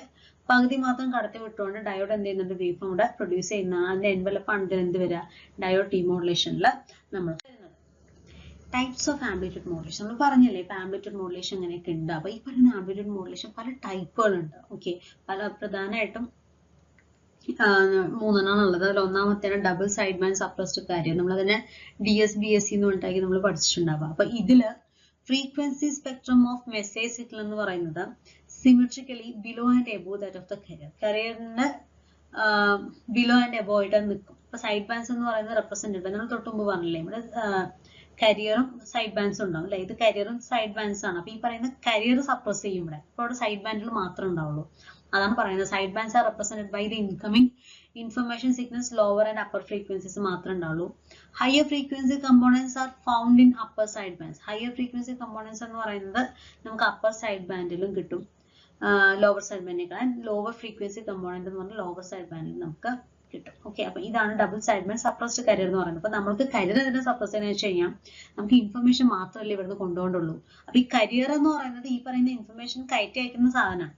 പകുതി മാത്രം കടത്തി വിട്ടുകൊണ്ട് ഡയോഡ് എന്ത് ചെയ്യുന്നുണ്ട്, വേവ് ഫോം ഇവിടെ പ്രൊഡ്യൂസ് ചെയ്യുന്നതാണ്. അതിന്റെ എൻവലപ്പ് ആണ് ഇതിൽ എന്ത് വരിക, ഡയോഡ് ഡീമോഡുലേഷനിൽ നമ്മൾ. ടൈപ്സ് ഓഫ് ആംപ്ലിറ്റ്യൂഡ് മോഡുലേഷൻ നമ്മൾ പറഞ്ഞില്ലേ, ഇപ്പൊ ആംപ്ലിറ്റ്യൂഡ് മോഡുലേഷൻ അങ്ങനെയൊക്കെ ഉണ്ട്. അപ്പൊ ഈ പറയുന്ന ആംപ്ലിറ്റ്യൂഡ് മോഡുലേഷൻ പല ടൈപ്പുകളുണ്ട്. ഓക്കെ, പല പ്രധാനമായിട്ടും 3 ഉള്ളത്. അതിൽ ഒന്നാമത്തേണ് double side band suppressed carrier. നമ്മളതിനെ DSBSC എന്ന് പറഞ്ഞിട്ടാക്കി നമ്മൾ പഠിച്ചിട്ടുണ്ടാവുക. അപ്പൊ ഇതില് frequency spectrum of message signal എന്ന് പറയുന്നത് symmetrically below and above that of the carrier. കരിയറിന്റെ ബിലോ ആൻഡ് എബോവ് ആയിട്ട് നിൽക്കും. ഇപ്പൊ സൈഡ് ബാൻഡ്സ് എന്ന് പറയുന്നത് റെപ്രസെന്റേറ്റീവ് നമ്മൾ തൊട്ട് മുമ്പ് പറഞ്ഞില്ലേ, ഇവിടെ കരിയറും സൈഡ് ബാൻഡ്സും ഉണ്ടാവും അല്ലെ. ഇത് കരിയറും സൈഡ് ബാൻഡ്സ് ആണ്. അപ്പൊ ഈ പറയുന്ന കരിയർ സപ്രസ് ചെയ്യും ഇവിടെ. ഇപ്പൊ അവിടെ സൈഡ് ബാൻഡിൽ മാത്രമേ ഉണ്ടാവുള്ളൂ. അതാണ് പറയുന്നത്. Side bands are represented by the incoming information signals lower and upper frequencies മാത്രമേ ഉണ്ടാവുള്ളൂ. Higher frequency components are found in upper side bands. Higher frequency components എന്ന് പറയുന്നത് നമുക്ക് അപ്പർ സൈഡ് ബാൻഡിലും കിട്ടും, ലോവർ സൈഡ് ബാൻഡിനേക്കാൾ. ലോവർ ഫ്രീക്വൻസി കമ്പോണന്റ് എന്ന് പറഞ്ഞാൽ ലോവർ സൈഡ് ബാൻഡിൽ നമുക്ക് കിട്ടും. ഓക്കെ, അപ്പൊ ഇതാണ് double side band suppressed career എന്ന് പറയുന്നത്. അപ്പൊ നമുക്ക് കരിയർ എന്തിനാ സപ്രസ് ചെയ്യുന്നത് വെച്ച് കഴിഞ്ഞാൽ നമുക്ക് ഇൻഫർമേഷൻ മാത്രമല്ലേ ഇവിടുന്ന് കൊണ്ടുകൊണ്ടുള്ളൂ. അപ്പൊ ഈ കരിയർ എന്ന് പറയുന്നത് ഈ പറയുന്ന ഇൻഫർമേഷൻ കയറ്റി അയക്കുന്ന സാധനമാണ്.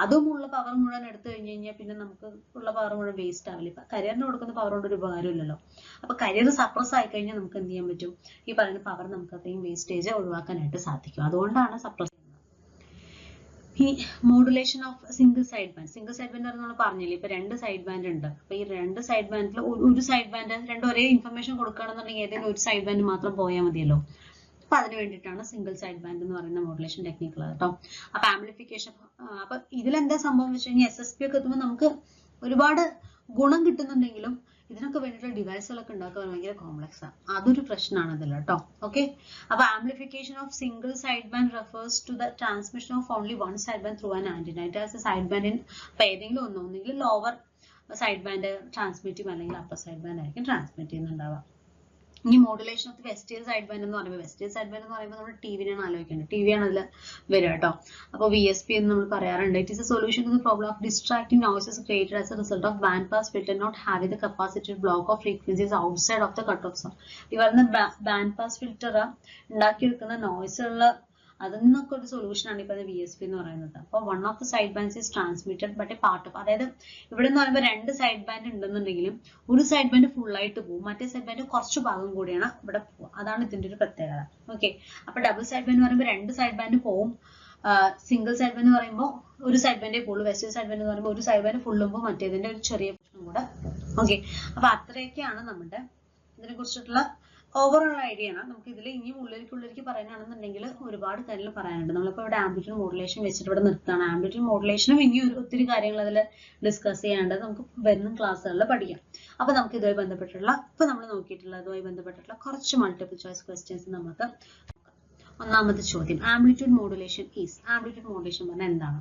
അതും ഉള്ള പവർ മുഴുവൻ എടുത്തു കഴിഞ്ഞാൽ പിന്നെ നമുക്ക് ഉള്ള പവർ മുഴുവൻ വേസ്റ്റ് ആവില്ല. ഇപ്പൊ കരിയറിന് കൊടുക്കുന്ന പവർ കൊണ്ട് ഒരു ഉപകാരമില്ലല്ലോ. അപ്പൊ കരിയർ സപ്രസ് ആയി കഴിഞ്ഞാൽ നമുക്ക് എന്ത് ചെയ്യാൻ പറ്റും, ഈ പറയുന്ന പവർ നമുക്ക് അത്രയും വേസ്റ്റേജ് ഒഴിവാക്കാനായിട്ട് സാധിക്കും. അതുകൊണ്ടാണ് സപ്രസ്. ഈ modulation of single side band. Single side band നമ്മൾ പറഞ്ഞില്ലേ, ഇപ്പൊ 2 സൈഡ് ബാൻഡ് ഉണ്ട്. അപ്പൊ ഈ 2 സൈഡ് ബാൻഡിൽ ഒരു സൈഡ് ബാൻഡ് രണ്ടും ഒരേ ഇൻഫർമേഷൻ കൊടുക്കുകയാണെന്നുണ്ടെങ്കിൽ ഏതെങ്കിലും ഒരു സൈഡ് ബാൻഡ് മാത്രം പോയാൽ മതിയല്ലോ. അപ്പൊ അതിന് വേണ്ടിയിട്ടാണ് സിംഗിൾ സൈഡ് ബാൻഡ് എന്ന് പറയുന്ന മോഡുലേഷൻ ടെക്നിക്കുകൾ കേട്ടോ. അപ്പൊ ആംപ്ലിഫിക്കേഷൻ, അപ്പൊ ഇതിലെന്താ സംഭവം വെച്ച് കഴിഞ്ഞാൽ SSP ഒക്കെ എത്തുമ്പോൾ നമുക്ക് ഒരുപാട് ഗുണം കിട്ടുന്നുണ്ടെങ്കിലും ഇതിനൊക്കെ വേണ്ടിയിട്ടുള്ള ഡിവൈസുകളൊക്കെ ഉണ്ടാക്കാൻ ഭയങ്കര കോംപ്ലക്സ് ആണ്. അതൊരു പ്രശ്നമാണ് ഇതിൽ കേട്ടോ. ഓക്കെ, അപ്പൊ amplification of single side band refers to the transmission of only one side band through an antenna. It has a side band in. അപ്പൊ ഏതെങ്കിലും ഒന്നെങ്കിൽ ലോവർ സൈഡ് ബാൻഡ് ട്രാൻസ്മിറ്റ് ചെയ്യും, അല്ലെങ്കിൽ അപ്പർ സൈഡ് ബാൻഡ് ആയിരിക്കും ട്രാൻസ്മിറ്റ് ചെയ്യുന്നുണ്ടാവുക. ഇനി modulation of vestige side band എന്ന് പറയുമ്പോൾ, വെസ്റ്റേജ് സൈഡ് ബാൻഡ് എന്ന് പറയുമ്പോൾ നമ്മൾ ടിവിയാണ് ആലോചിക്കേണ്ടത്. ടിവിയാണ് അതിൽ വരിക കേട്ടോ. അപ്പോൾ VSP എന്ന് നമ്മൾ പറയാറുണ്ട്. It is a solution to the problem of distracting noises created as a result of band pass filter not having the capacity block of frequencies outside of the cut off zone. ഈ പറയുന്ന ബാൻഡ് പാസ് ഫിൽറ്റർ ഉണ്ടാക്കിയെടുക്കുന്ന നോയ്സുള്ള അതിനൊക്കെ ഒരു സൊല്യൂഷൻ ആണ് ഇപ്പൊ VSP എന്ന് പറയുന്നത്. അപ്പൊ one of the side bands is transmitted but a part of, അതായത് ഇവിടെ എന്ന് പറയുമ്പോൾ 2 സൈഡ് ബാൻഡ് ഉണ്ടെന്നുണ്ടെങ്കിലും ഒരു സൈഡ് ബാൻഡ് ഫുൾ ആയിട്ട് പോകും, മറ്റേ സൈഡ് ബാൻഡ് കുറച്ച് ഭാഗം കൂടിയാണ് ഇവിടെ പോകുക. അതാണ് ഇതിന്റെ ഒരു പ്രത്യേകത. ഓക്കെ, അപ്പൊ ഡബിൾ സൈഡ് ബാൻഡ് എന്ന് പറയുമ്പോൾ 2 സൈഡ് ബാൻഡ് പോവും. സിംഗിൾ സൈഡ് ബാൻഡ് എന്ന് പറയുമ്പോൾ ഒരു സൈഡ് ബാൻഡേ പോകുള്ളൂ. വെസ്റ്റേജ് സൈഡ് ബാൻഡ് എന്ന് പറയുമ്പോൾ ഒരു സൈഡ് ബാൻഡ് ഫുള്ളുമ്പോൾ മറ്റേതിന്റെ ഒരു ചെറിയ പ്രശ്നം കൂടെ. ഓക്കെ, അപ്പൊ അത്രയൊക്കെയാണ് നമ്മുടെ ഇതിനെ കുറിച്ചിട്ടുള്ള ഓവറോൾ ഐഡിയ ആണ്. നമുക്ക് ഇതിൽ ഇനിയും ഉള്ളിലേക്ക് പറയാനാണെന്നുണ്ടെങ്കിൽ ഒരുപാട് കാര്യങ്ങൾ പറയാനുണ്ട്. നമ്മളിപ്പോൾ ഇവിടെ ആംപ്ലിറ്റ്യൂഡ് മോഡുലേഷൻ വെച്ചിട്ട് ഇവിടെ നിർത്തുകയാണ്. ആംപ്ലിറ്റ്യൂഡ് മോഡുലേഷനും ഇനി ഒത്തിരി കാര്യങ്ങൾ അതിൽ ഡിസ്കസ് ചെയ്യാനുണ്ട്. നമുക്ക് വരുന്ന ക്ലാസ്സുകളിൽ പഠിക്കാം. അപ്പൊ നമുക്ക് ഇതുമായി ബന്ധപ്പെട്ടുള്ള ഇപ്പൊ നമ്മൾ നോക്കിയിട്ടുള്ള ഇതുമായി ബന്ധപ്പെട്ടിട്ടുള്ള കുറച്ച് മൾട്ടിപ്പിൾ ചോയ്സ് ക്വസ്റ്റ്യൻസ് നമുക്ക് ഒന്നാമത്തെ ചോദ്യം, amplitude modulation is. Amplitude modulation പറഞ്ഞാൽ എന്താണ്?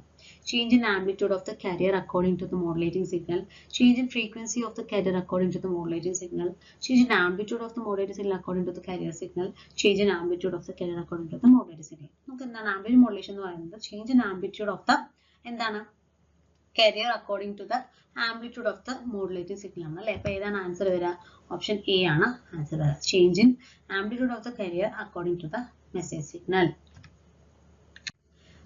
Change in amplitude of the carrier according to the modulating signal, change in frequency of the carrier according to the modulating signal, change in amplitude of the modulating signal according to the carrier signal, change in amplitude of the carrier according to the modulating signal. നമുക്ക് എന്താണ് ആംപ്ലിറ്റ്യൂഡ് മോഡുലേഷൻ എന്ന് പറയുന്നത്? Change in amplitude of the എന്താണ് carrier according to the amplitude of the modulating signal ആണ് അല്ലേ? അപ്പൊ ഏതാണ് ആൻസർ വരിക? ഓപ്ഷൻ എ ആണ് ആൻസർ വരിക. Change in amplitude of the carrier according to the message signal.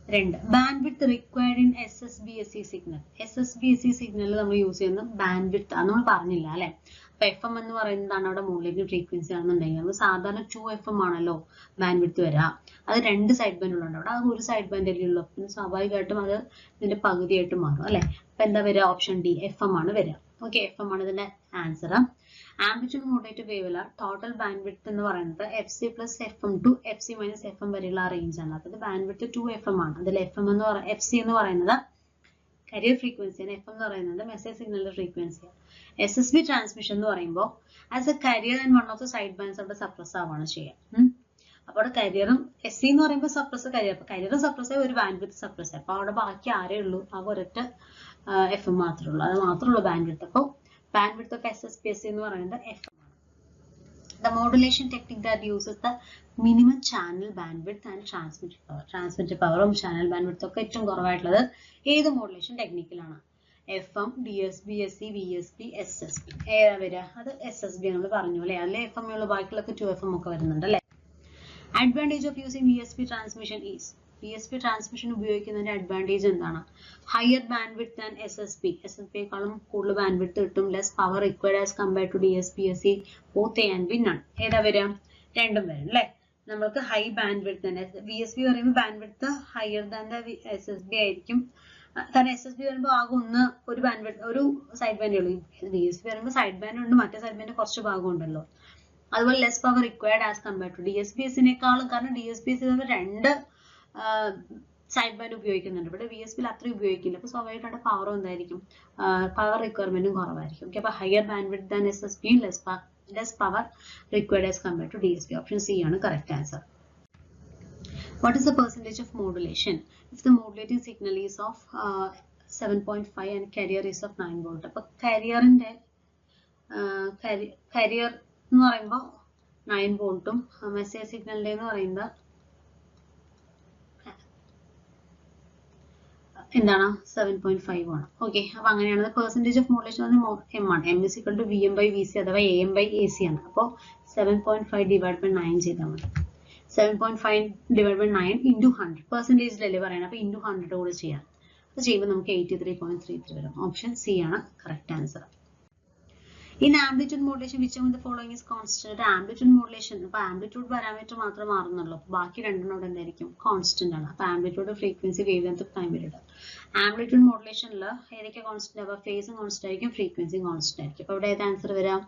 2. Bandwidth required in SSBSE സിഗ്നൽ. SSBSE സിഗ്നൽ നമ്മൾ യൂസ് ചെയ്യുന്ന ബാൻഡ്വിഡ്ത്ത് അത് നമ്മൾ പറഞ്ഞില്ല അല്ലെ? അപ്പൊ FM എന്ന് പറയുന്നതാണ് അവിടെ മോഡുലേറ്റിംഗ് ഫ്രീക്വൻസി ആണെന്നുണ്ടെങ്കിൽ നമ്മൾ സാധാരണ 2FM ആണല്ലോ ബാൻഡ്വിഡ്ത്ത് വരിക. അത് 2 സൈഡ് ബാൻഡ് ഉള്ളത്. അവിടെ അത് ഒരു സൈഡ് ബാൻഡ് അല്ലേ ഉള്ളൂ. പിന്നെ സ്വാഭാവികമായിട്ടും അത് ഇതിന്റെ പകുതിയായിട്ട് മാറും അല്ലെ? അപ്പൊ എന്താ വരിക? ഓപ്ഷൻ ഡി FM ആണ് വരിക. ഓക്കെ, FM ആണ് ഇതിന്റെ ആൻസർ. ആംപ്ലിറ്റ്യൂഡ് മോഡുലേറ്റഡ് വേവില ടോട്ടൽ ബാൻഡ്വിഡ്ത്ത് എന്ന് പറയുന്നത് FC plus FM to FC minus FM വരെയുള്ള റേഞ്ച് ആണ്. അപ്പൊ ബാൻഡ്വിഡ്ത്ത് 2FM ആണ്. അതിൽ FC എന്ന് പറയുന്നത് കാരിയർ ഫ്രീക്വൻസിയാണ്. FM എന്ന് പറയുന്നത് മെസ്സേജ് സിഗ്നലിന്റെ ഫ്രീക്വൻസിയാണ്. SSB ട്രാൻസ്മിഷൻ എന്ന് പറയുമ്പോൾ as A carrier and one of the side bands അവിടെ സപ്രസ് ആവാണ് ചെയ്യുക. അപ്പൊ അവിടെ കരിയറും SC എന്ന് പറയുമ്പോൾ സപ്രസ് കരിയർ, അപ്പൊ കരിയറും സപ്രസ് ആയി ഒരു ബാൻഡ്വിഡ്ത്ത് സപ്രസ് ആയി. അപ്പൊ അവിടെ ബാക്കി ആരേ ഉള്ളൂ? ആ ഒരൊറ്റ FM മാത്രമേ ഉള്ളൂ. അത് മാത്രമേ ഉള്ളൂ ബാൻഡ്വിഡ്ത്ത്. അപ്പോൾ bandwidth of SSBSE എന്ന് പറയുന്നത് FM ആണ്. The modulation technique that uses the minimum channel bandwidth and transmitted power. Transmitted power ഉം channel bandwidth ഒക്കെ ഏറ്റവും കുറവായിട്ടുള്ളത് ഏത് modulation ടെക്നിക്കിലാണ്? FM, DSB, SE, VSB, SSB. ഏതാ വരിക? അത് SSB നമ്മൾ പറഞ്ഞു അല്ലേ? അതിലെ FM ഉള്ള ബാക്കിയുള്ളൊക്കെ 2FM ഒക്കെ വരുന്നുണ്ട് അല്ലേ? Advantage of using VSB transmission is. VSB transmission ഉപയോഗിക്കുന്നതിന്റെ അഡ്വാൻറ്റേജ് എന്താണ്? ഹയർ ബാൻഡ്വിഡ്ത്ത് ആൻഡ് SSB-യെക്കാളും കൂടുതൽ ബാൻഡ്വിഡ്ത്ത് കിട്ടും. Less power required as compared to DSB-SE. Both A and B none. ഏതാ വരിക? രണ്ടും വരും അല്ലേ? നമ്മൾക്ക് ഹൈ ബാൻഡ്വിഡ്ത്ത് തന്നെ VSB പറയുമ്പോൾ bandwidth higher than the SSB ആയിരിക്കും. കാരണം SSB വരുമ്പോൾ ആകെ ഒരു ബാൻഡ്വിഡ്ത്ത് ഒരു സൈഡ് ബാൻഡേ ഉള്ളൂ. DSB പറയുമ്പോൾ സൈഡ് ബാൻഡ് ഉണ്ട്, മറ്റേ സൈഡ് ബാൻഡ് കുറച്ച് ഭാഗം ഉണ്ടല്ലോ. അതുപോലെ less power required as compared to DSB-SE-നെക്കാളും. കാരണം DSB-SE രണ്ട് സൈഡ് ബാൻഡ് ഉപയോഗിക്കുന്നുണ്ട്. ഇവിടെ VSB അത്രയും ഉപയോഗിക്കില്ല. അപ്പൊ സ്വാഭാവികമായിട്ട് പവർ എന്തായിരിക്കും? പവർ റിക്വയർമെന്റും കുറവായിരിക്കും. ഓക്കെ, അപ്പൊ higher bandwidth than SSB, less power required as compared to DSB. Option C ആണ് correct answer. What is the percentage of modulation if the modulating signal is of 7.5 and carrier is of 9 volt? അപ്പൊ കരിയറിന്റെ കരിയർ എന്ന് പറയുമ്പോൾ 9 വോൾട്ടും മെസ്സേജ് സിഗ്നലിന്റെ എന്ന് പറയുന്നത് എന്താണ്? 7.5 ആണ്. ഓക്കെ, അപ്പൊ അങ്ങനെയാണ് പെർസെന്റേജ് ഓഫ് മോഡുലേഷൻ M ആണ്. M is equal to VM/VC അഥവാ AM/AC ആണ്. അപ്പോൾ 7.5 ഡിവൈഡ് ബൈ 9 ചെയ്താൽ മതി. 7.5 ഡിവൈഡ് ബൈ 9 ഇൻറ്റു 100 പെർസെന്റേജിലല്ലേ പറയണം. അപ്പൊ ഇൻറ്റു 100 കൂടെ ചെയ്യാം. അത് ചെയ്യുമ്പോൾ നമുക്ക് 83.33 വരും. ഓപ്ഷൻ സി ആണ് correct answer. In amplitude modulation, which among the following is constant? Amplitude modulation, അപ്പോൾ ആംപ്ലിറ്റ്യൂഡ് പാരാമീറ്റർ മാത്രമേ മാറുന്നുള്ളൂ. ബാക്കി രണ്ടെണ്ണം എന്തായിരിക്കും? കോൺസ്റ്റന്റ് ആണ്. അപ്പൊ amplitude, frequency, wavelength, time period. Amplitude മോഡുലേഷനിൽ ഏതൊക്കെ കോൺസ്റ്റന്റ് ആവുക? ഫേസും കോൺസ്റ്റന്റ് ആയിരിക്കും, ഫ്രീക്വൻസിയും കോൺസ്റ്റന്റ് ആയിരിക്കും. അപ്പൊ ഇവിടെ ഏത് ആൻസർ വരാം?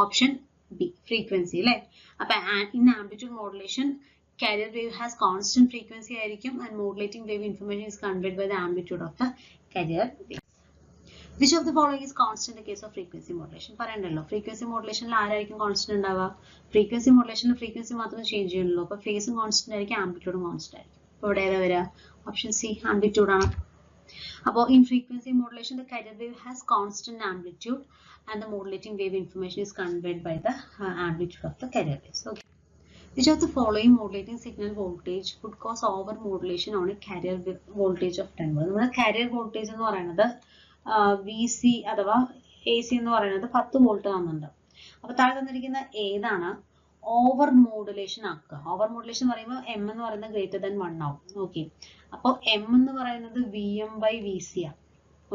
ഓപ്ഷൻ ബി, ഫ്രീക്വൻസി അല്ലേ? അപ്പൊ in amplitude modulation carrier wave has constant frequency ആയിരിക്കും and modulating wave information is conveyed by the amplitude of the carrier wave. Which of the following is constant in the case of frequency modulation? പറയണ്ടല്ലോ, ഫ്രീക്വൻസി മോഡുലേഷനിൽ ആരായിരിക്കും കോൺസ്റ്റന്റ് ഉണ്ടാവുക? ഫ്രീക്വൻസി മോഡുലേഷനിൽ ഫ്രീക്വൻസി മാത്രമേ ചേഞ്ച് ചെയ്യുള്ളൂ. അപ്പൊ ഫേസും കോൺസ്റ്റന്റ് ആയിരിക്കും, ആംപ്ലിറ്റ്യൂഡും കോൺസ്റ്റന്റ് ആയിരിക്കും. അപ്പൊ ഇവിടെ ഏതാ വരിക? ഓപ്ഷൻ സി, ആംപ്ലിറ്റ്യൂഡ് ആണ്. അപ്പോൾ in frequency modulation the carrier wave has constant amplitude and the modulating wave information is conveyed by the amplitude of the carrier waves. Okay. Which of the following modulating signal voltage would cause over modulation on a carrier voltage of 10 volt? നമ്മുടെ carrier voltage എന്ന് പറയുന്നത് VC അഥവാ AC എന്ന് പറയുന്നത് 10 വോൾട്ട് തന്നുണ്ട്. അപ്പൊ താഴെ തന്നിരിക്കുന്ന ഏതാണ് ഓവർ മോഡുലേഷൻ ആക്കുക? ഓവർ മോഡുലേഷൻ പറയുമ്പോൾ M എന്ന് പറയുന്നത് ഗ്രേറ്റർ ദാൻ 1 ആവും. ഓക്കെ, അപ്പോൾ M എന്ന് പറയുന്നത് VM/VC ആണ്.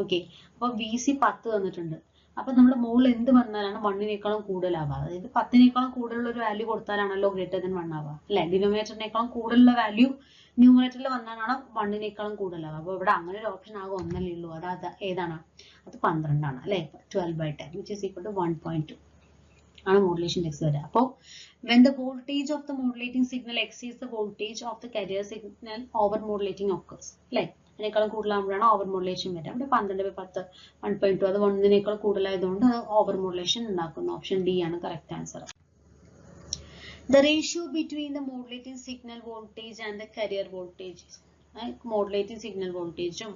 ഓക്കെ, അപ്പൊ VC 10 തന്നിട്ടുണ്ട്. അപ്പൊ നമ്മുടെ മുകളിൽ എന്ത് വന്നാലാണ് 1-നേക്കാളും കൂടുതലാവുക? അതായത് 10-നേക്കാളും കൂടുതലുള്ള ഒരു വാല്യൂ കൊടുത്താലാണല്ലോ ഗ്രേറ്റർ ദാൻ 1 ആവുക അല്ലെ? ഡിനോമിനേറ്ററിനേക്കാളും കൂടുതലുള്ള വാല്യൂ ന്യൂമറേറ്ററിൽ വന്നാലാണ് 1-നേക്കാളും കൂടുതലാവുക. അപ്പൊ ഇവിടെ അങ്ങനെ ഒരു ഓപ്ഷൻ ആകെ ഒന്നല്ലേ ഉള്ളൂ. അത് ഏതാണ്? അത് 12 ആണ് അല്ലെ? 12/10 which is equal to 1.2. ആണ് മോഡുലേഷൻ ഇൻഡെക്സ് വരിക. അപ്പോൾ when the voltage of the modulating signal exceeds the voltage of the carrier signal, over modulating occurs. അല്ലേ? അതിനേക്കാളും കൂടുതലാകുമ്പോഴാണ് ഓവർ മോഡുലേഷൻ വരിക. അവിടെ 12/10 1.2 അത് 1-നേക്കാൾ കൂടുതലായതുകൊണ്ട് അത് ഓവർ മോഡുലേഷൻ ഉണ്ടാക്കുന്നു. ഓപ്ഷൻ ഡി ആണ് correct answer. The ratio between the modulating signal voltage and the carrier voltage. Modulating signal voltageും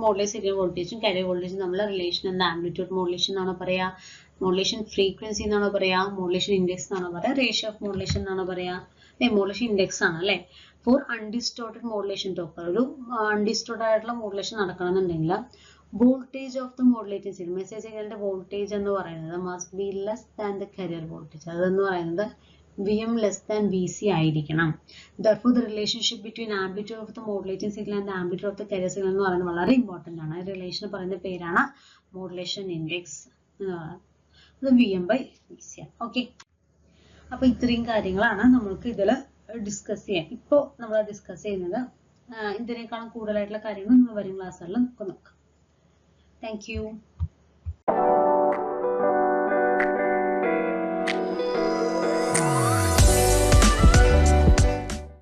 modulating signal voltageും carrier voltageും തമ്മിലുള്ള റിലേഷൻ എന്താ? ആംപ്ലിറ്റ്യൂഡ് മോഡുലേഷൻ എന്നാണോ പറയാ, മോഡുലേഷൻ ഫ്രീക്വൻസി എന്നാണോ പറയാ, മോഡുലേഷൻ ഇൻഡെക്സ് എന്നാണോ പറയാ, റേഷ്യോ ഓഫ് മോഡുലേഷൻ എന്നാണോ പറയാ? മോഡുലേഷൻ ഇൻഡെക്സ് ആണ് അല്ലേ? For undistorted modulation to occur, ഒരു അൺഡിസ്റ്റോർട്ടഡ് ആയിട്ടുള്ള മോഡുലേഷൻ നടക്കണമെന്നുണ്ടെങ്കിൽ voltage of the modulating signal, message സിഗ്നലിന്റെ വോൾട്ടേജ് എന്ന് പറയുന്നത് must be less than the carrier voltage. അതെന്ന് പറയുന്നത് Vm less than Vc ആയിരിക്കണം. Therefore, the relationship between amplitude of the modulating signal and the amplitude of the carrier signal എന്ന് പറയുന്നത് വളരെ ഇമ്പോർട്ടന്റ് ആണ്. റിലേഷൻ പറയുന്ന പേരാണ് മോഡുലേഷൻ ഇൻഡെക്സ് എന്ന് പറയുന്നത്. അത് Vm/Vc ആണ്. ഓക്കെ, അപ്പൊ ഇത്രയും കാര്യങ്ങളാണ് നമ്മൾക്ക് ഇതിൽ ഡിസ്കസ് ചെയ്യാം. ഇപ്പോൾ നമ്മൾ ഡിസ്കസ് ചെയ്യുന്നത് ഇതിനേക്കാളും കൂടുതലായിട്ടുള്ള കാര്യങ്ങൾ നമ്മൾ വരും ക്ലാസ്സുകളിൽ നമുക്ക് നോക്കാം. Thank you.